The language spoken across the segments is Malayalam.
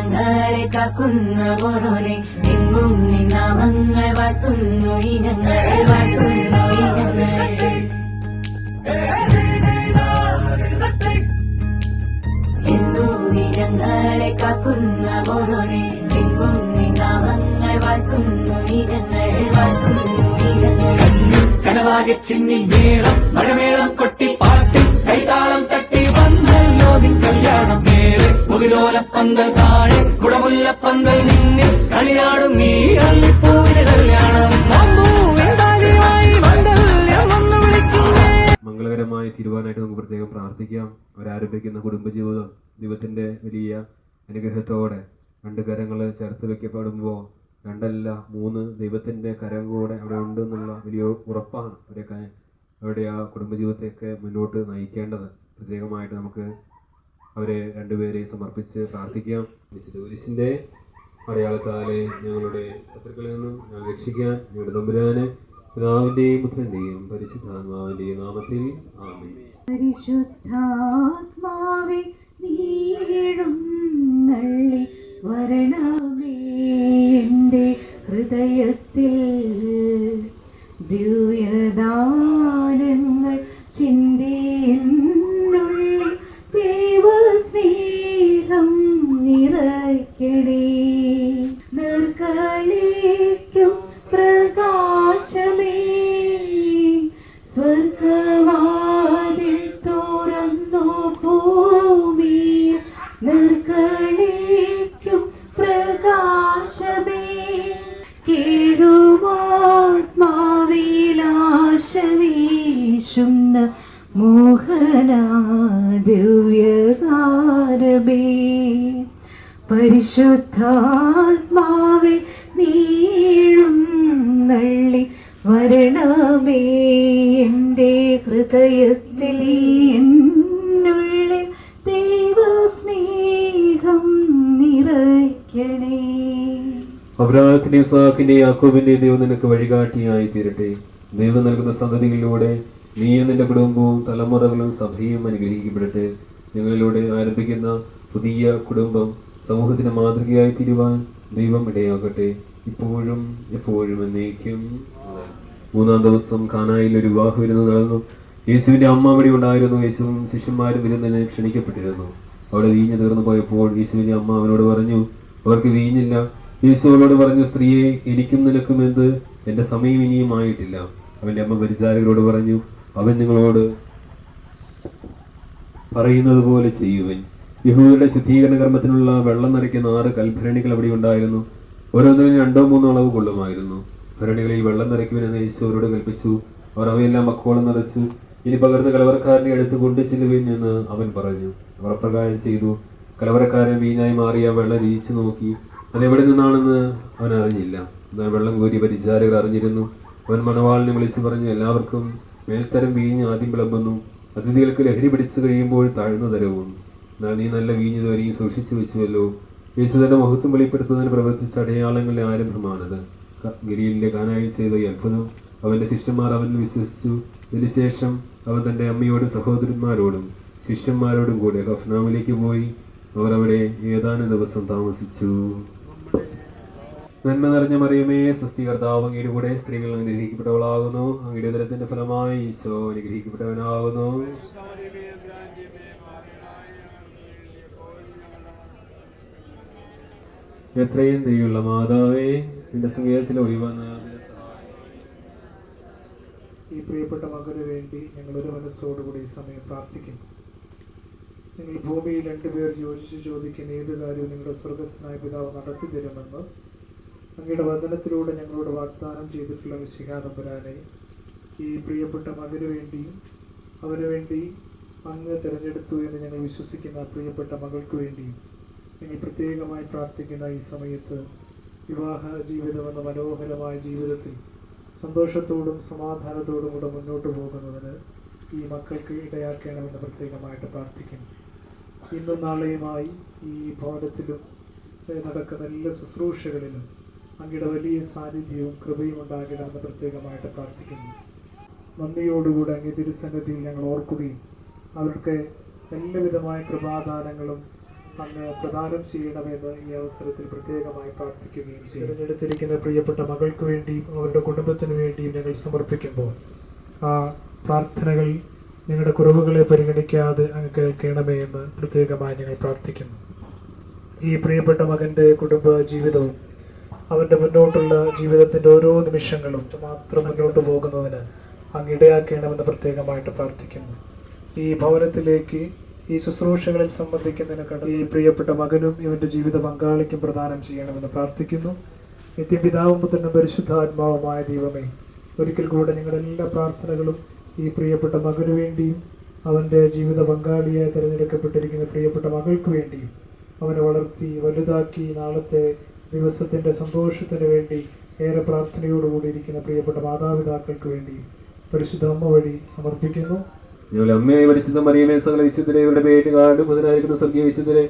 ഞങ്ങളെ കാക്കുന്ന ഓരോനെ എങ്ങും നിന്നാമങ്ങൾ വാഴ്ത്തുന്നു ഇനങ്ങൾ വാഴ്ത്തുന്നു ഇനങ്ങൾ. ഞങ്ങളെ കാക്കുന്ന ഓരോനെ എങ്ങും നിന്നാമങ്ങൾ വാഴ്ത്തുന്നു ഇനങ്ങൾ വാഴ്ത്തുന്നു ഇനങ്ങൾ. കനവാകെ ചിന്നി മേളം മഴമേളം കൊട്ടി പാട്ടി കൈതാളം തട്ടി വന്നല്ലോ നിൻ കല്യാണം. നേരെ മുകിലോലപ്പന്തൽ താഴെ കുടമുല്ലപ്പന്തൽ നിന്നിൽ കളിയാടും നീ അള്ളിപ്പൂവിന് കല്യാണം. മംഗളകരമായി തീരുവാനായിട്ട് നമുക്ക് പ്രത്യേകം പ്രാർത്ഥിക്കാം. അവരാരംഭിക്കുന്ന കുടുംബജീവിതം ദൈവത്തിൻ്റെ വലിയ അനുഗ്രഹത്തോടെ രണ്ട് കരങ്ങൾ ചേർത്ത് വെക്കപ്പെടുമ്പോൾ രണ്ടല്ല 3 ദൈവത്തിൻ്റെ കരം കൂടെ അവിടെ ഉണ്ട് എന്നുള്ള വലിയ ഉറപ്പാണ് അവരുടെ ആ കുടുംബജീവിതത്തെയൊക്കെ മുന്നോട്ട് നയിക്കേണ്ടത്. പ്രത്യേകമായിട്ട് നമുക്ക് അവരെ രണ്ടുപേരെയും സമർപ്പിച്ച് പ്രാർത്ഥിക്കാം. വിശുദ്ധ കുരിശിൻ്റെ അടയാളത്താലെ ഞങ്ങളുടെ ശത്രുക്കളിൽ നിന്നും ഞങ്ങൾ രക്ഷിക്കാൻ ഞങ്ങളുടെ തമ്പുരാനെ പിതാവിൻ്റെയും പുത്രൻ്റെയും പരിശുദ്ധാത്മാവിൻ്റെയും നാമത്തിൽ ആമേൻ. പരിശുദ്ധാത്മാവേ നീഴുന്നള്ളി വരണമേ എൻ്റെ ഹൃദയത്തിൽ ദിവ്യദാനങ്ങൾ ചിന്തിയുള്ളിൽ ദൈവസ്നേഹം നിറയ്ക്കണേ. നിർക്കളിക്കും പ്രകാശമേ സ്വർഗവാതിൽ തുറന്നു ഭൂമിയിൽ നിർക്കളിക്കും പ്രകാശമേ. കേഴുമാത്മാവിലാശവീശുന്ന മോഹന ദിവ്യഗാനമേ. പരിശുദ്ധാത്മാവേ നീഴുന്നള്ളി വരണമേ എൻ്റെ ഹൃദയത്തിൽ എന്നുള്ളിൽ ദൈവസ്നേഹം നിറയ്ക്കണേ. അബ്രാഹത്തിന്റെയും ഇസ്ഹാക്കിന്റെയും യാക്കോബിന്റെയും ദൈവം നിനക്ക് വഴികാട്ടിയായി തീരട്ടെ. ദൈവം നൽകുന്ന സന്തതികളിലൂടെ നീയും നിന്റെ കുടുംബവും തലമുറകളും സഭയും അനുഗ്രഹിക്കപ്പെടട്ടെ. ഞങ്ങളിലൂടെ ആരംഭിക്കുന്ന പുതിയ കുടുംബം സമൂഹത്തിന് മാതൃകയായി തീരുവാൻ ദൈവം ഇടയാകട്ടെ, ഇപ്പോഴും എപ്പോഴും എന്നേക്കും. 3-ാം ദിവസം കാനായിൽ ഒരു വിവാഹ വിരുന്ന് നടന്നു. യേശുവിന്റെ അമ്മ അവിടെ ഉണ്ടായിരുന്നു. യേശുവും ശിഷ്യന്മാരും വിരുന്നിന് ക്ഷണിക്കപ്പെട്ടിരുന്നു. അവിടെ വീഞ്ഞ് തീർന്നു പോയപ്പോൾ യേശുവിന്റെ അമ്മ അവനോട് പറഞ്ഞു, അവർക്ക് വീഞ്ഞില്ല. യേശു അവളോട് പറഞ്ഞു, സ്ത്രീയെ, എനിക്കും നിനക്കും എന്ത്? എൻ്റെ സമയം ഇനിയും ആയിട്ടില്ല. അവന്റെ അമ്മ പരിചാരകരോട് പറഞ്ഞു, അവൻ നിങ്ങളോട് പറയുന്നത് പോലെ ചെയ്യുവൻ. യഹൂദരുടെ ശുദ്ധീകരണ കർമ്മത്തിനുള്ള വെള്ളം നിറയ്ക്കുന്ന 6 കൽഭരണികൾ അവിടെ ഉണ്ടായിരുന്നു. ഓരോന്നിനും 2-3 അളവ് കൊള്ളുമായിരുന്നു. ഭരണികളിൽ വെള്ളം നിറയ്ക്കുവാനെന്ന് യേശു അവരോട് കൽപ്പിച്ചു. അവർ അവയെല്ലാം മക്കോളം നിറച്ചു. ഇനി പകർന്ന് കലവറക്കാരനെ എടുത്ത് കൊണ്ടു ചെല്ലുവിൻ എന്ന് അവൻ പറഞ്ഞു. അവർ അപ്രകാരം ചെയ്തു. കലവറക്കാരൻ വീഞ്ഞായി മാറിയ വെള്ളം രുചിച്ചു നോക്കി. അതെവിടെ നിന്നാണെന്ന് അവൻ അറിഞ്ഞില്ല. എന്നാൽ വെള്ളം കോരി പരിചാരകർ അറിഞ്ഞിരുന്നു. അവൻ മണവാളിനെ വിളിച്ചു പറഞ്ഞു, എല്ലാവർക്കും മേൽത്തരം വീഞ്ഞ് ആദ്യം വിളമ്പുന്നു, അതിഥികൾക്ക് ലഹരി പിടിച്ചു കഴിയുമ്പോൾ താഴ്ന്ന തരവും. എന്നാൽ നീ നല്ല വീഞ്ഞ് ഇതുവരെയും സൂക്ഷിച്ചു വെച്ചുവല്ലോ. യേശു തന്റെ മഹത്വം വെളിപ്പെടുത്തുന്നതിന് പ്രവർത്തിച്ച അടയാളങ്ങളുടെ ആരംഭമാണത്. ഗലീലിലെ കാനായിൽ ചെയ്ത ഈ അത്ഭുതം അവന്റെ ശിഷ്യന്മാർ അവനിൽ വിശ്വസിച്ചു. ഇതിനുശേഷം അവൻ തന്റെ അമ്മയോടും സഹോദരന്മാരോടും ശിഷ്യന്മാരോടും കൂടെ കഫ്നാമിലേക്ക് പോയി. അവർ അവിടെ ഏതാനും ദിവസം താമസിച്ചു. നന്മ നിറഞ്ഞ മറിയമേ, സ്വസ്തി, കർത്താവ് അങ്ങയുടെ കൂടെ സ്ത്രീകൾ അനുഗ്രഹിക്കപ്പെട്ടവളാകുന്നു. അങ്ങയുടെ ഉദരത്തിന്റെ ഫലമായി ഈശോ അനുഗ്രഹിക്കപ്പെട്ടവനാകുന്നു. എത്രയും ദയുള്ള മാതാവേ, നിന്റെ സംഗീതത്തിൽ ഒഴിവന്ന് ഈ പ്രിയപ്പെട്ട മകന് വേണ്ടി ഞങ്ങൾ ഒരു മനസ്സോടുകൂടി ഈ സമയം പ്രാർത്ഥിക്കുന്നു. നിങ്ങൾ ഭൂമിയിൽ 2 പേർ യോജിച്ച് ചോദിക്കുന്ന ഏത് കാര്യവും നിങ്ങളുടെ സ്വർഗസ്നായ പിതാവ് നടത്തി തരുമെന്ന് അങ്ങയുടെ വചനത്തിലൂടെ ഞങ്ങളോട് വാഗ്ദാനം ചെയ്തിട്ടുള്ള മിശിഹാതമ്പുരാനെ, ഈ പ്രിയപ്പെട്ട മകന് വേണ്ടിയും അവന് വേണ്ടി അങ്ങ് തിരഞ്ഞെടുത്തു എന്ന് ഞങ്ങൾ വിശ്വസിക്കുന്ന പ്രിയപ്പെട്ട മകൾക്ക് വേണ്ടിയും ഞങ്ങൾ പ്രത്യേകമായി പ്രാർത്ഥിക്കുന്ന ഈ സമയത്ത് വിവാഹ ജീവിതമെന്ന മനോഹരമായ ജീവിതത്തിൽ സന്തോഷത്തോടും സമാധാനത്തോടും കൂടെ മുന്നോട്ട് പോകുന്നതിന് ഈ മക്കൾക്ക് ഇടയാക്കണമെന്ന് പ്രത്യേകമായിട്ട് പ്രാർത്ഥിക്കുന്നു. ഇന്നും നാളെയുമായി ഈ ഭവനത്തിലും നടക്കുന്ന എല്ലാ ശുശ്രൂഷകളിലും അങ്ങയുടെ വലിയ സാന്നിധ്യവും കൃപയും ഉണ്ടാകണമെന്ന് പ്രത്യേകമായിട്ട് പ്രാർത്ഥിക്കുന്നു. നന്ദിയോടുകൂടി അങ്ങേ തിരുസന്നിധിയിൽ ഞങ്ങൾ ഓർക്കുകയും അവർക്ക് എല്ലാവിധമായ കൃപാദാനങ്ങളും അങ്ങ് പ്രദാനം ചെയ്യണമെന്ന് ഈ അവസരത്തിൽ പ്രത്യേകമായി പ്രാർത്ഥിക്കുകയും ചെയ്യും. തിരഞ്ഞെടുത്തിരിക്കുന്ന പ്രിയപ്പെട്ട മകൾക്ക് വേണ്ടിയും അവരുടെ കുടുംബത്തിന് വേണ്ടിയും ഞങ്ങൾ സമർപ്പിക്കുമ്പോൾ ആ പ്രാർത്ഥനകൾ ഞങ്ങളുടെ കുറവുകളെ പരിഗണിക്കാതെ അങ്ങ് കേൾക്കണമേ എന്ന് പ്രത്യേകമായി ഞങ്ങൾ പ്രാർത്ഥിക്കുന്നു. ഈ പ്രിയപ്പെട്ട മകൻ്റെ കുടുംബ ജീവിതവും അവൻ്റെ മുന്നോട്ടുള്ള ജീവിതത്തിൻ്റെ ഓരോ നിമിഷങ്ങളും മാത്രം മുന്നോട്ട് പോകുന്നതിന് അങ്ങ് ഇടയാക്കണമെന്ന് പ്രത്യേകമായിട്ട് പ്രാർത്ഥിക്കുന്നു. ഈ ഭവനത്തിലേക്ക് ഈ ശുശ്രൂഷകളിൽ സംബന്ധിക്കുന്നതിന് ഈ പ്രിയപ്പെട്ട മകനും ഇവൻ്റെ ജീവിത പങ്കാളിക്കും പ്രദാനം ചെയ്യണമെന്ന് പ്രാർത്ഥിക്കുന്നു. നിത്യപിതാവും പുത്രനും പരിശുദ്ധാത്മാവുമായ ദൈവമേ, ഒരിക്കൽ കൂടെ ഞങ്ങളുടെ എല്ലാ പ്രാർത്ഥനകളും ഈ പ്രിയപ്പെട്ട മകന് വേണ്ടിയും അവൻ്റെ ജീവിത പങ്കാളിയായി തിരഞ്ഞെടുക്കപ്പെട്ടിരിക്കുന്ന പ്രിയപ്പെട്ട മകൾക്ക് വേണ്ടിയും അവനെ വളർത്തി വലുതാക്കി നാളത്തെ ദിവസത്തിൻ്റെ സന്തോഷത്തിന് വേണ്ടി ഏറെ പ്രാർത്ഥനയോടുകൂടി ഇരിക്കുന്ന പ്രിയപ്പെട്ട മാതാപിതാക്കൾക്ക് വേണ്ടിയും പരിശുദ്ധ അമ്മ വഴി സമർപ്പിക്കുന്നു. ഞങ്ങളുടെ അമ്മയെ പരിശുദ്ധ മറിയമേ, സകല വിശുദ്ധരെ, ഇവരുടെ പേര് കാലം മുതലായിരിക്കുന്ന സ്വർഗീയ വിശുദ്ധരെ,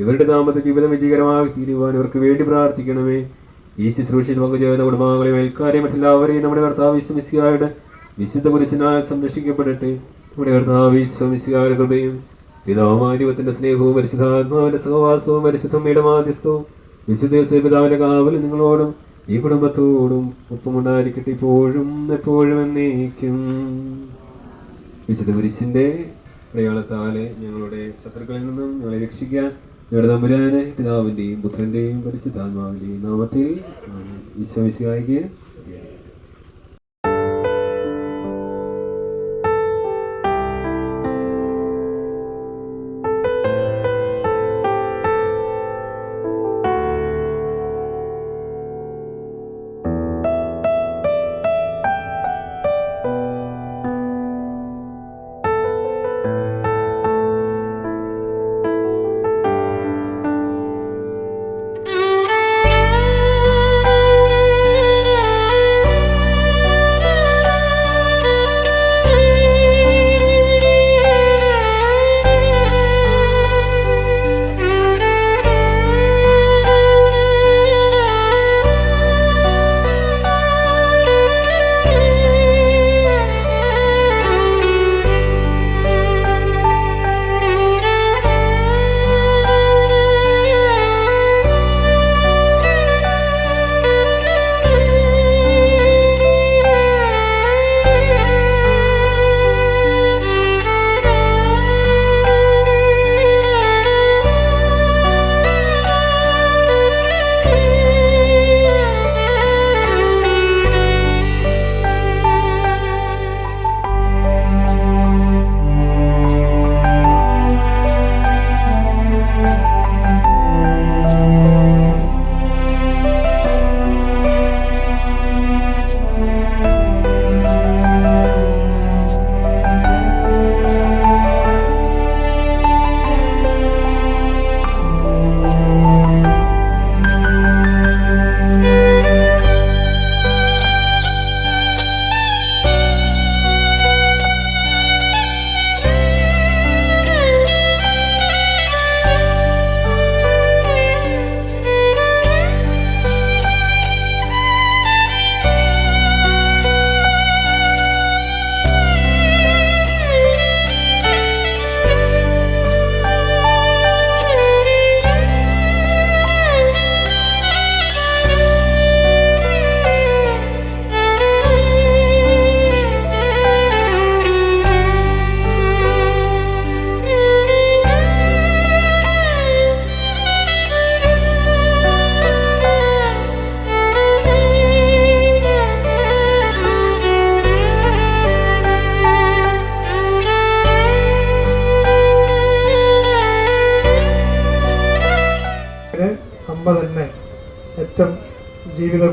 ഇവരുടെ ദാമ്പത്യ ജീവിതം വിജയകരമായി തീരുവാൻ ഇവർക്ക് വേണ്ടി പ്രാർത്ഥിക്കണമേ. ഈ ശുശ്രൂഷയിൽ പങ്കുചേർന്ന കുടുംബാംഗങ്ങളെ മേൽക്കാരെ മറ്റെല്ലാവരെയും നമ്മുടെ കർത്താവ് ഈശോമിശിഹായുടെ വിശുദ്ധ പുരുഷനാൽ സംരക്ഷിക്കപ്പെടട്ടെ. നമ്മുടെ കർത്താവ് ഈശോമിശിഹായുടെ കൃപയും പിതാവുമായ ദൈവത്തിന്റെ സ്നേഹവും പരിശുദ്ധാത്മാവിന്റെ സഹവാസവും പരിശുദ്ധമ്മയുടെ മാധ്യസ്ഥവും വിശുദ്ധ പിതാവിന്റെ കാവലും നിങ്ങളോടും ഈ കുടുംബത്തോടും ഒപ്പമുണ്ടായിരിക്കട്ടെ, ഇപ്പോഴും എപ്പോഴും എന്നേക്കും. വിശുദ്ധ കുരിശിന്റെ അടയാളത്താലെ ഞങ്ങളുടെ ശത്രുക്കളിൽ നിന്നും ഞങ്ങളെ രക്ഷിക്കാൻ ഞങ്ങളുടെ തമ്പുരാനെ പിതാവിന്റെയും പുത്രന്റെയും പരിശുദ്ധാത്മാവിന്റെയും നാമത്തിൽ ഈശോമിശിഹായ്ക്ക്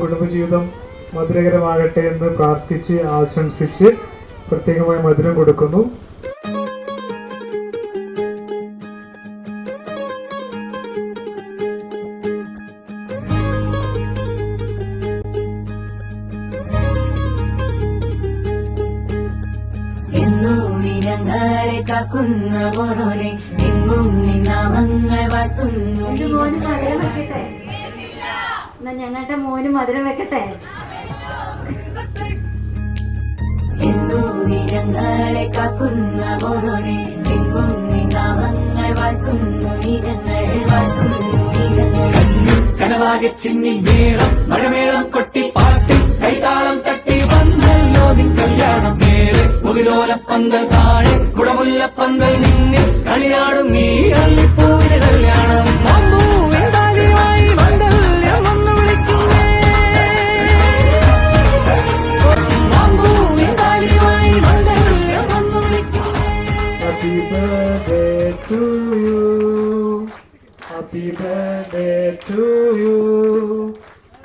കുടുംബജീവിതം മധുരകരമാകട്ടെ എന്ന് പ്രാർത്ഥിച്ച് ആശംസിച്ച് പ്രത്യേകമായി മധുരം കൊടുക്കുന്നു. ഞങ്ങളെ കാക്കുന്ന ഓരോനെ എങ്ങും നിന്നാമങ്ങൾ വാഴ്ത്തുന്നു. ഞങ്ങളുടെ മോന് മധുരം വെക്കട്ടെ. എന്നു ഞങ്ങളെ കാക്കുന്ന ഓരോനെ എങ്ങും നിന്നാമങ്ങൾ വാഴ്ത്തുന്നു ഇരങ്ങൾ വാഴ്ത്തുന്നു ഇരങ്ങൾ കനവാകെ ചിന്നി മേളം മഴമേളം കൊട്ടി പാട്ടി കൈതാളം തട്ടി വന്നല്ലോ നിൻ കല്യാണം നേരെ മുകിലോല പന്തൽ താഴെ കുടമുല്ല പന്തൽ നിന്നിൽ കളിയാടും ഈ അള്ളിപ്പൂവിന് കല്യാണം മാമ്പൂവിൻതാലിയുമായി മംഗല്യം വന്നു വിളിക്കുന്നേ മാമ്പൂവിൻതാലിയുമായി മംഗല്യം വന്നു വിളിക്കുന്നേ. Happy birthday to you. Happy birthday to you.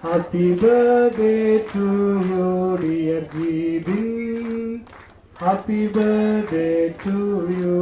Happy birthday to you, dear GB. Happy birthday to you.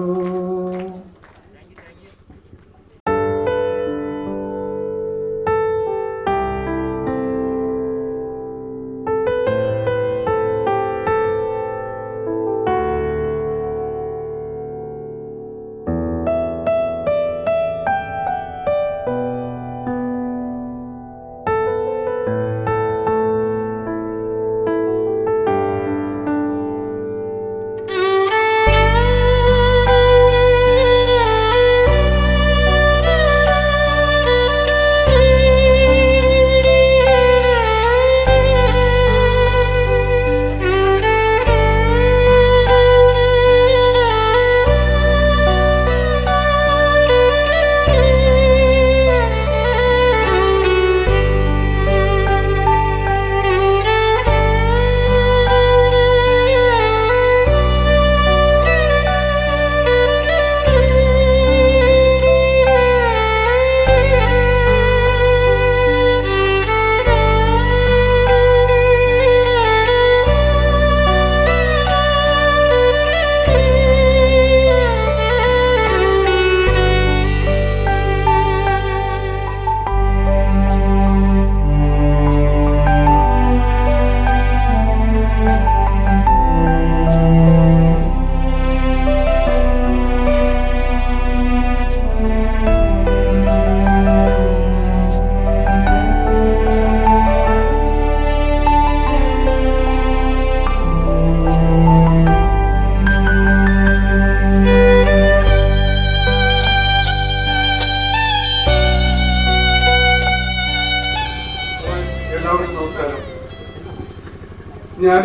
ഞാൻ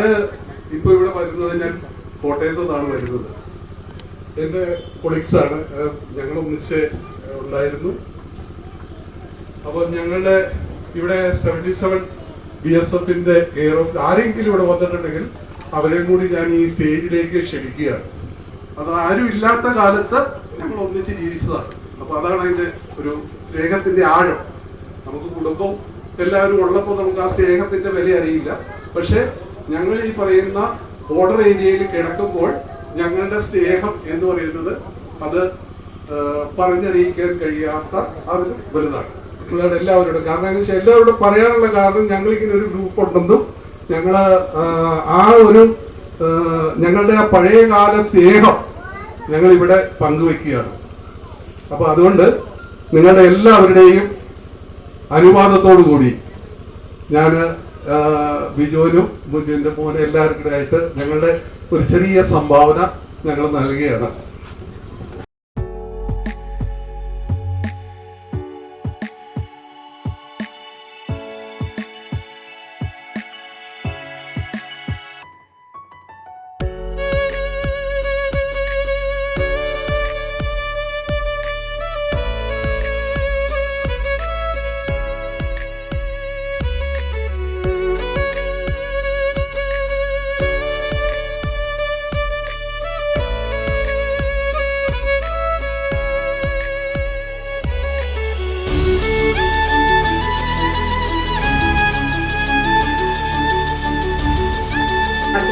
ഇപ്പോൾ ഇവിടെ വരുന്നത് ഞാൻ കോട്ടയത്തു നിന്നാണ് വരുന്നത്. എൻ്റെ കൊളീഗ്സാണ്, ഞങ്ങൾ ഒന്നിച്ച് ഉണ്ടായിരുന്നു. അപ്പോൾ ഞങ്ങളുടെ ഇവിടെ 77 BSFന്റെ കെയർ ഓഫ് ആരെങ്കിലും ഇവിടെ വന്നിട്ടുണ്ടെങ്കിൽ അവരെയും കൂടി ഞാൻ ഈ സ്റ്റേജിലേക്ക് ക്ഷണിക്കുകയാണ്. അത് ആരും ഇല്ലാത്ത കാലത്ത് ഞങ്ങൾ ഒന്നിച്ച് ജീവിച്ചതാണ്. അപ്പോൾ അതാണ് അതിൻ്റെ ഒരു സ്നേഹത്തിൻ്റെ ആഴം. നമുക്ക് കുടുംബം എല്ലാവരും ഉള്ളപ്പോൾ നമുക്ക് ആ സ്നേഹത്തിൻ്റെ വില അറിയില്ല. പക്ഷെ ഞങ്ങൾ ഈ പറയുന്ന ബോർഡർ ഏരിയയിൽ കിടക്കുമ്പോൾ ഞങ്ങളുടെ സ്നേഹം എന്ന് പറയുന്നത് അത് പറഞ്ഞറിയിക്കാൻ കഴിയാത്ത അത് വലുതാണ് എല്ലാവരോടും. കാരണം എന്ന് വെച്ചാൽ എല്ലാവരോടും പറയാനുള്ള കാരണം ഞങ്ങളിങ്ങനെ ഒരു ഗ്രൂപ്പ് ഉണ്ടെന്നും ഞങ്ങൾ ആ ഒരു ഞങ്ങളുടെ ആ പഴയകാല സ്നേഹം ഞങ്ങൾ ഇവിടെ പങ്കുവെക്കുകയാണ്. അപ്പൊ അതുകൊണ്ട് നിങ്ങളുടെ എല്ലാവരുടെയും അനുവാദത്തോടു കൂടി ഞാൻ ബിജോനും മുജുവിന്റെ മോനെ എല്ലാവർക്കും ആയിട്ട് ഞങ്ങളുടെ ഒരു ചെറിയ സംഭാവന ഞങ്ങൾ നൽകുകയാണ്.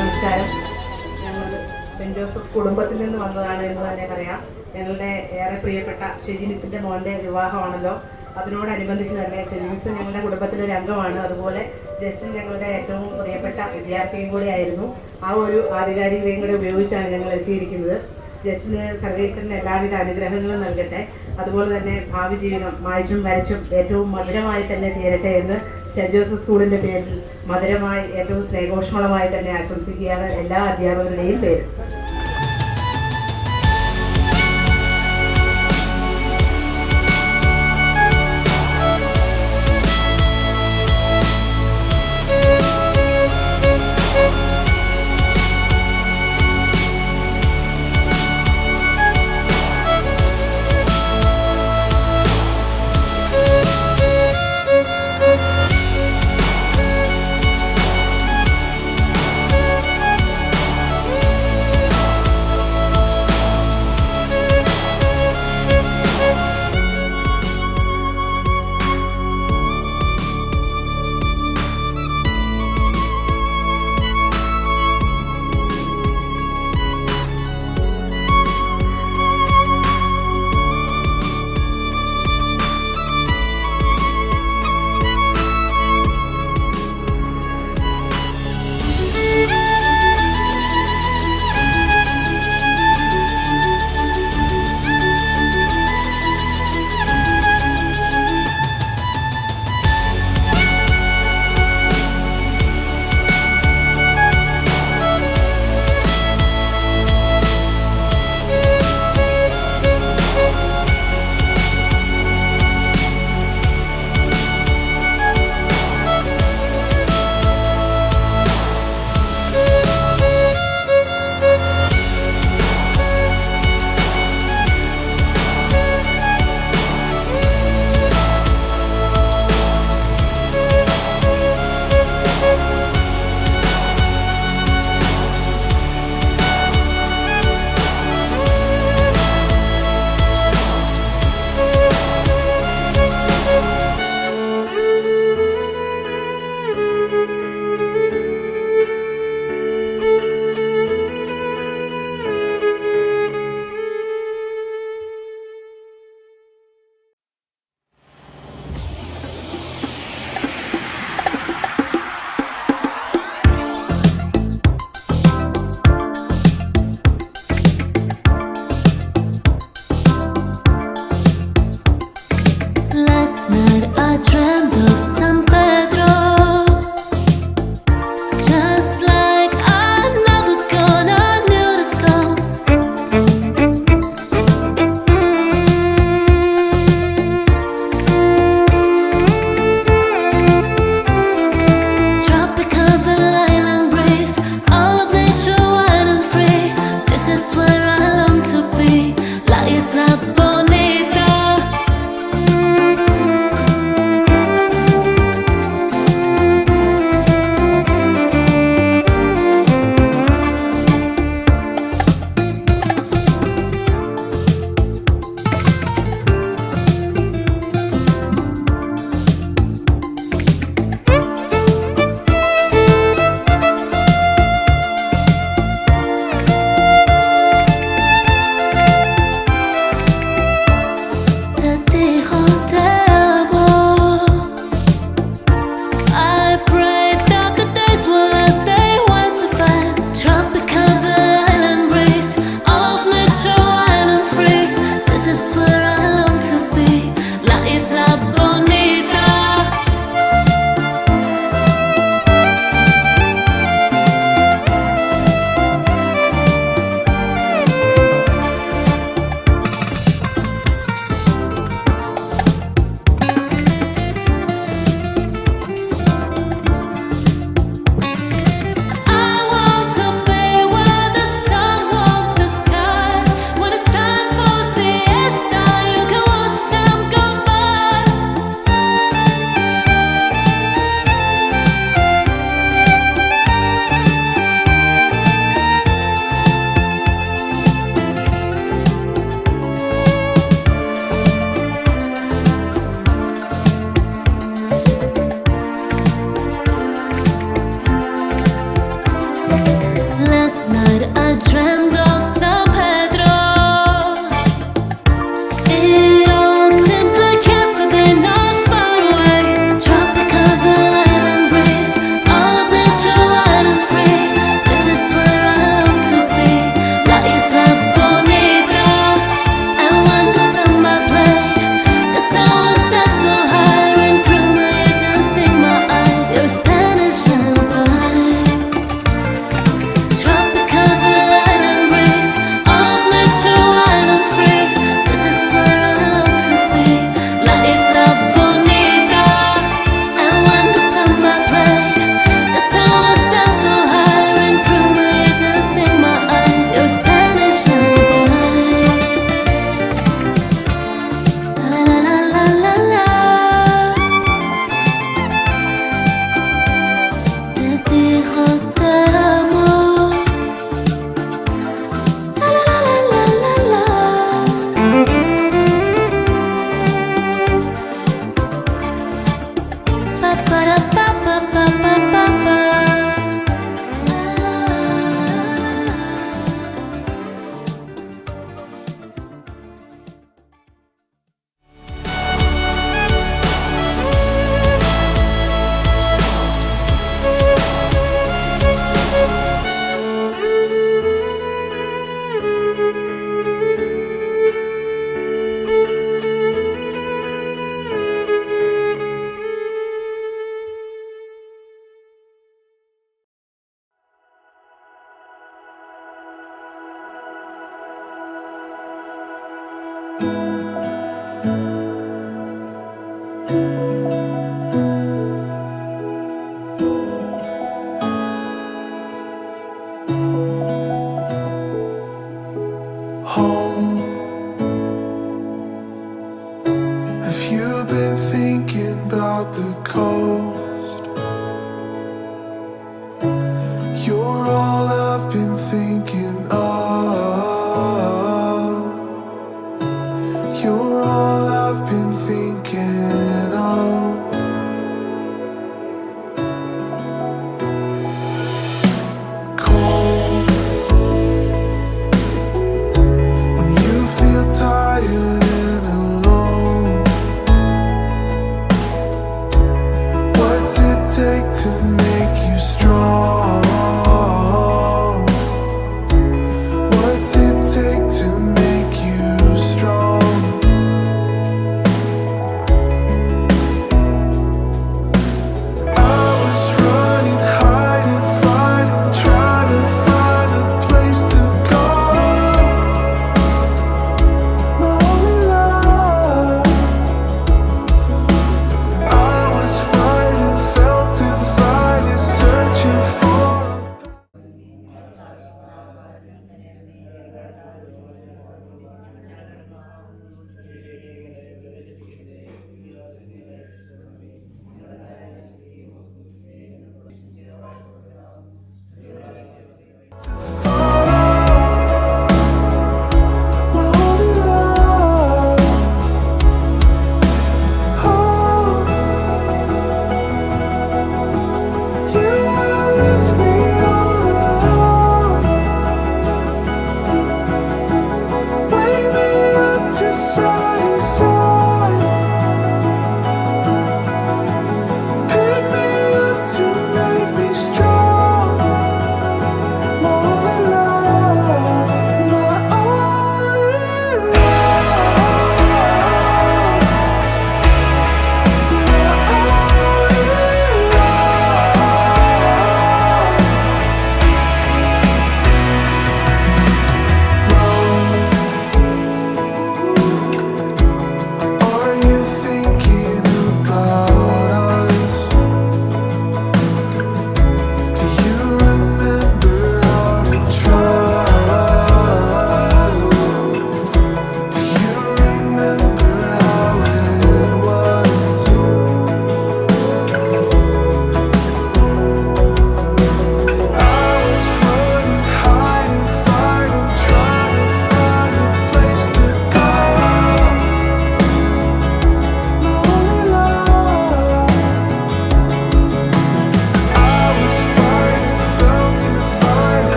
നമസ്കാരം. ഞങ്ങൾ സെന്റ് ജോസഫ് കുടുംബത്തിൽ നിന്ന് വന്നതാണ് എന്ന് തന്നെ പറയാം. ഞങ്ങളുടെ ഏറെ പ്രിയപ്പെട്ട ഷെജി മിസ്സിന്റെ മോന്റെ വിവാഹമാണല്ലോ. അതിനോടനുബന്ധിച്ച് തന്നെ ഷെജി മിസ് ഞങ്ങളുടെ കുടുംബത്തിലെ ഒരു അംഗമാണ്. അതുപോലെ ജസ്റ്റിൻ ഞങ്ങളുടെ ഏറ്റവും പ്രിയപ്പെട്ട വിദ്യാർത്ഥിയും കൂടി ആയിരുന്നു. ആ ഒരു ആധികാരികതയും കൂടെ ഉപയോഗിച്ചാണ് ഞങ്ങൾ എത്തിയിരിക്കുന്നത്. ജസ്റ്റിന് സർവേശ്വരന് എല്ലാവിധ അനുഗ്രഹങ്ങളും നൽകട്ടെ. അതുപോലെ തന്നെ ഭാവി ജീവിതം മായ്ച്ചും വരച്ചും ഏറ്റവും മധുരമായി തന്നെ തീരട്ടെ എന്ന് സെന്റ് ജോസഫ് സ്കൂളിന്റെ പേരിൽ മധുരമായി ഏറ്റവും സ്നേഹോഷ്മളമായി തന്നെ ആശംസിക്കുകയാണ് എല്ലാ അധ്യാപകരുടെയും പേര്. land of San Pedro. It all seems like yesterday, not far away. Tropical island breeze, all of nature wild and free. This is where I long to be, La Isla Bonita. And when the samba played, the sun was set so high, ring through my ears and sting my eyes. Your Spanish and Tropical island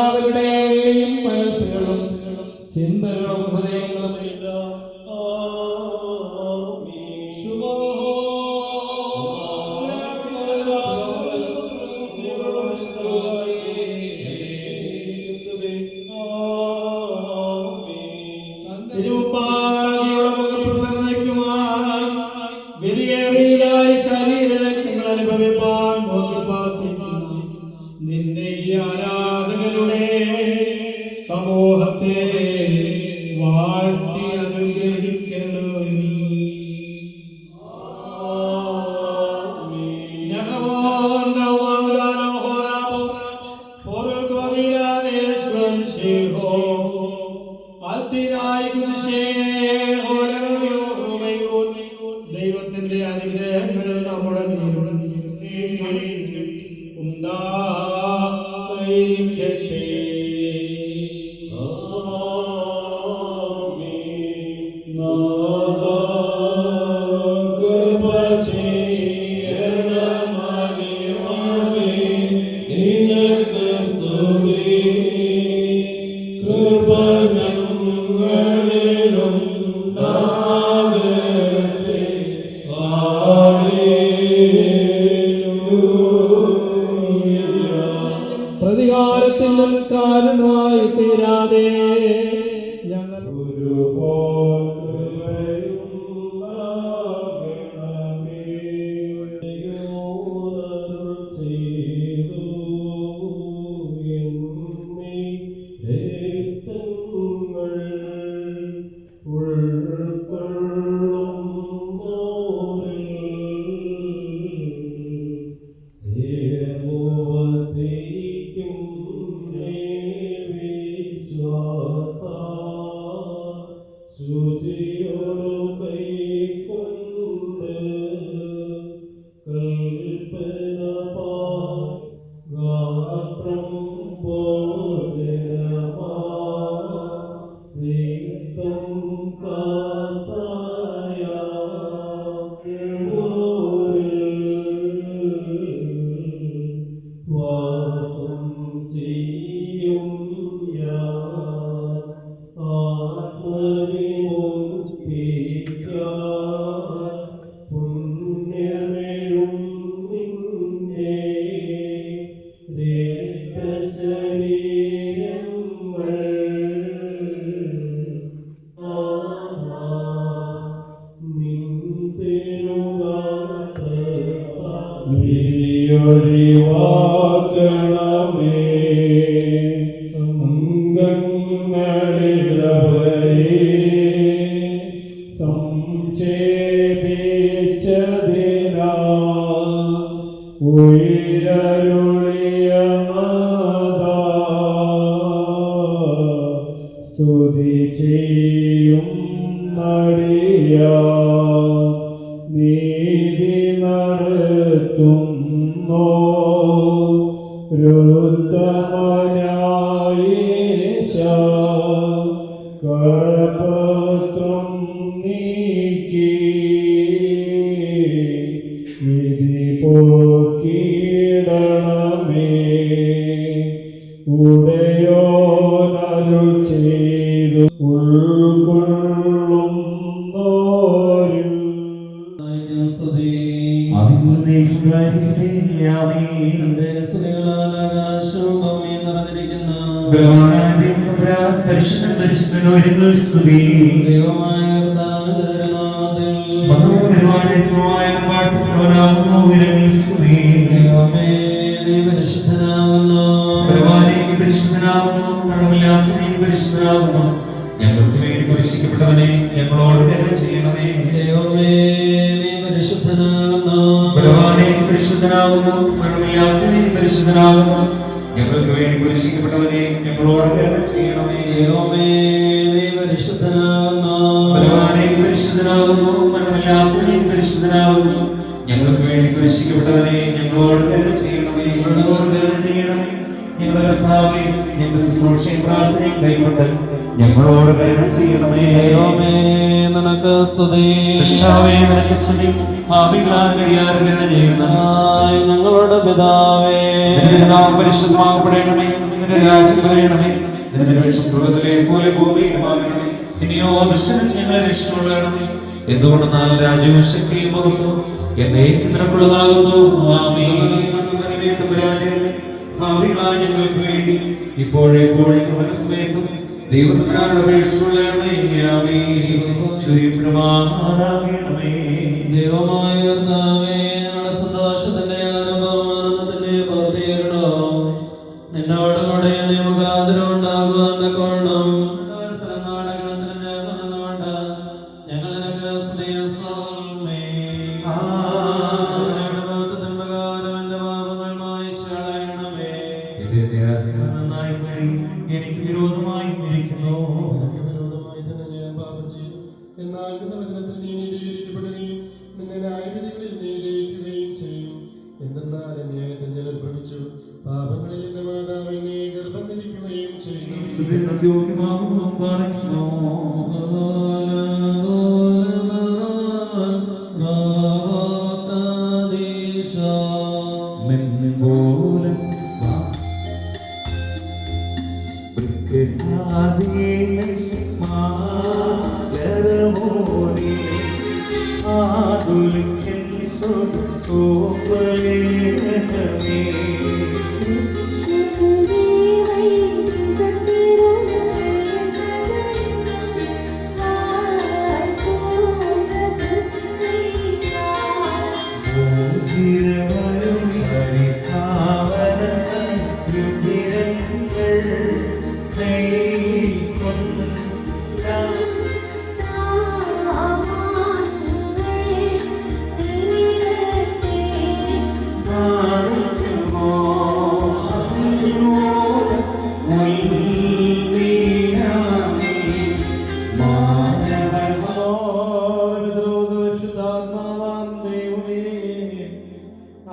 എല്ലാവരുടെയും മനസ്സുകളും ചിന്തകളും ഹൃദയങ്ങളും തിരുമുമ്പാകെയുള്ള മുഖപ്രസന്നതയ്ക്കുമായി വിധിയേറിയതായ ശരീരങ്ങൾ അനുഭവിപ്പാൻ നോക്കിപ്പാർത്തിരിക്കുന്നു നിന്റെ ഈ ആരാധകരുടെ സമൂഹത്തെ വാഴ്ത്തി അനുഗ്രഹിക്കണമേ. ദൈവത്തിന്റെ അനുഗ്രഹങ്ങൾ നമ്മുടെ ഉണ്ടായിരിക്കട്ടെ. പ്രതികാരത്തിന് കാരണമായി തീരാതെ ഞങ്ങൾ സ്തുതി ചെയ്യും നടിയ നീതി നടത്തുന്നു രുദ്രമനായേശ കടപത്രം നീക്കി വിധി പോക്കിടണമേ ഉടയോനരുൾ ചെയ്തു ഉൾക്കൊള്ളും നോരിൽ ഞങ്ങൾക്ക് വേണ്ടി കുരിശിക്കപ്പെട്ടവനെ ഞങ്ങളോട് തന്നെ ചെയ്യണമേ. പരിശുദ്ധനാകുന്നു മരണമില്ലാത്തവനെ പരിശുദ്ധനാകുന്നു ഞങ്ങൾക്ക് വേണ്ടി കുരിശിക്കപ്പെട്ടവനെ ഞങ്ങളോട് തന്നെ ചെയ്യണമേ. പരിശുദ്ധനാകുന്നു മരണമില്ലാത്തവനെ പരിശുദ്ധനാകുന്നു ഞങ്ങൾക്ക് വേണ്ടി കുരിശിക്കപ്പെട്ടവനെ ഞങ്ങളോട് തന്നെ ചെയ്യണമേ. ഞങ്ങളോട് തന്നെ ചെയ്യണമേ. ഞങ്ങളുടെ കർത്താവേ ഞങ്ങളുടെ ശുശ്രൂഷയും പ്രാർത്ഥനയും കൈക്കൊണ്ട് ഞങ്ങളോട് കരുണ ചെയ്യണമേ. നിനക്ക് സ്തുതി. സൃഷ്ടാവേ നിനക്ക് സ്തുതി. പാപികളായ കരുണ ചെയ്യുന്ന ഞങ്ങളുടെ പിതാവേ നിന്റെ നാമം പരിശുദ്ധമാകപ്പെടണമേ. നിന്റെ രാജ്യം പറയണമേ. നിന്റെ രക്ഷ സ്വർഗ്ഗത്തിലെ പോലെ ഭൂമിയിലുമാകണമേ. ഇനിയോ ദുഷ്ടനും ഞങ്ങളെ രക്ഷപ്പെടണമേ. എന്തുകൊണ്ടെന്നാൽ രാജ്യവും ശക്തിയും മഹത്വവും എന്നേക്കും നിനക്കുള്ളതാകുന്നു. ആമേൻ. ഭാവികളായ ഞങ്ങൾക്ക് വേണ്ടി ഇപ്പോഴെപ്പോഴും മനസ്സമേത്തും ദൈവത്തമ്പുരാനോട് അപേക്ഷിച്ചുകൊള്ളണമേ. ആമേൻ. ചൊരിയപ്പെടുമാറാകണമേ. ദൈവമായ കർത്താവേ, ഞങ്ങളുടെ സന്തോഷത്തിന്റെ ആരംഭവും ആനന്ദത്തിന്റെ പൂർത്തീകരണവും നിന്നോട് കൂടെ മുഖാന്തരം ഉണ്ടാകുവാൻ തക്കവണ്ണം നാടകണത്തിന് ചേർന്ന് നിന്നുകൊണ്ട് ഞങ്ങൾ നിനക്ക് സ്തുതിയും സ്തോത്രവുമേ. അങ്ങയുടെ ബോധത്തിൻ പ്രകാരം എന്റെ പാപങ്ങൾ മായ്ച്ചു കളയണമേ. നന്നായി കഴുകി എനിക്ക് വിരോധമായി ഇരിക്കുന്നു. വിരോധമായി തന്നെ ഞാൻ പാപം ചെയ്തു. എന്നാൽ നിന്റെ വചനത്തിൽ നീ നീതീകരിക്കപ്പെടുകയും നിന്റെ ന്യായവിധികളിൽ നീ ജയിക്കുകയും ചെയ്യും. എന്തെന്നാൽ അന്യായത്തിൽ ഞാൻ ഉത്ഭവിച്ചു, പാപങ്ങളിൽ എന്റെ മാതാവ് എന്നെ ഗർഭം ധരിക്കുകയും ചെയ്തു.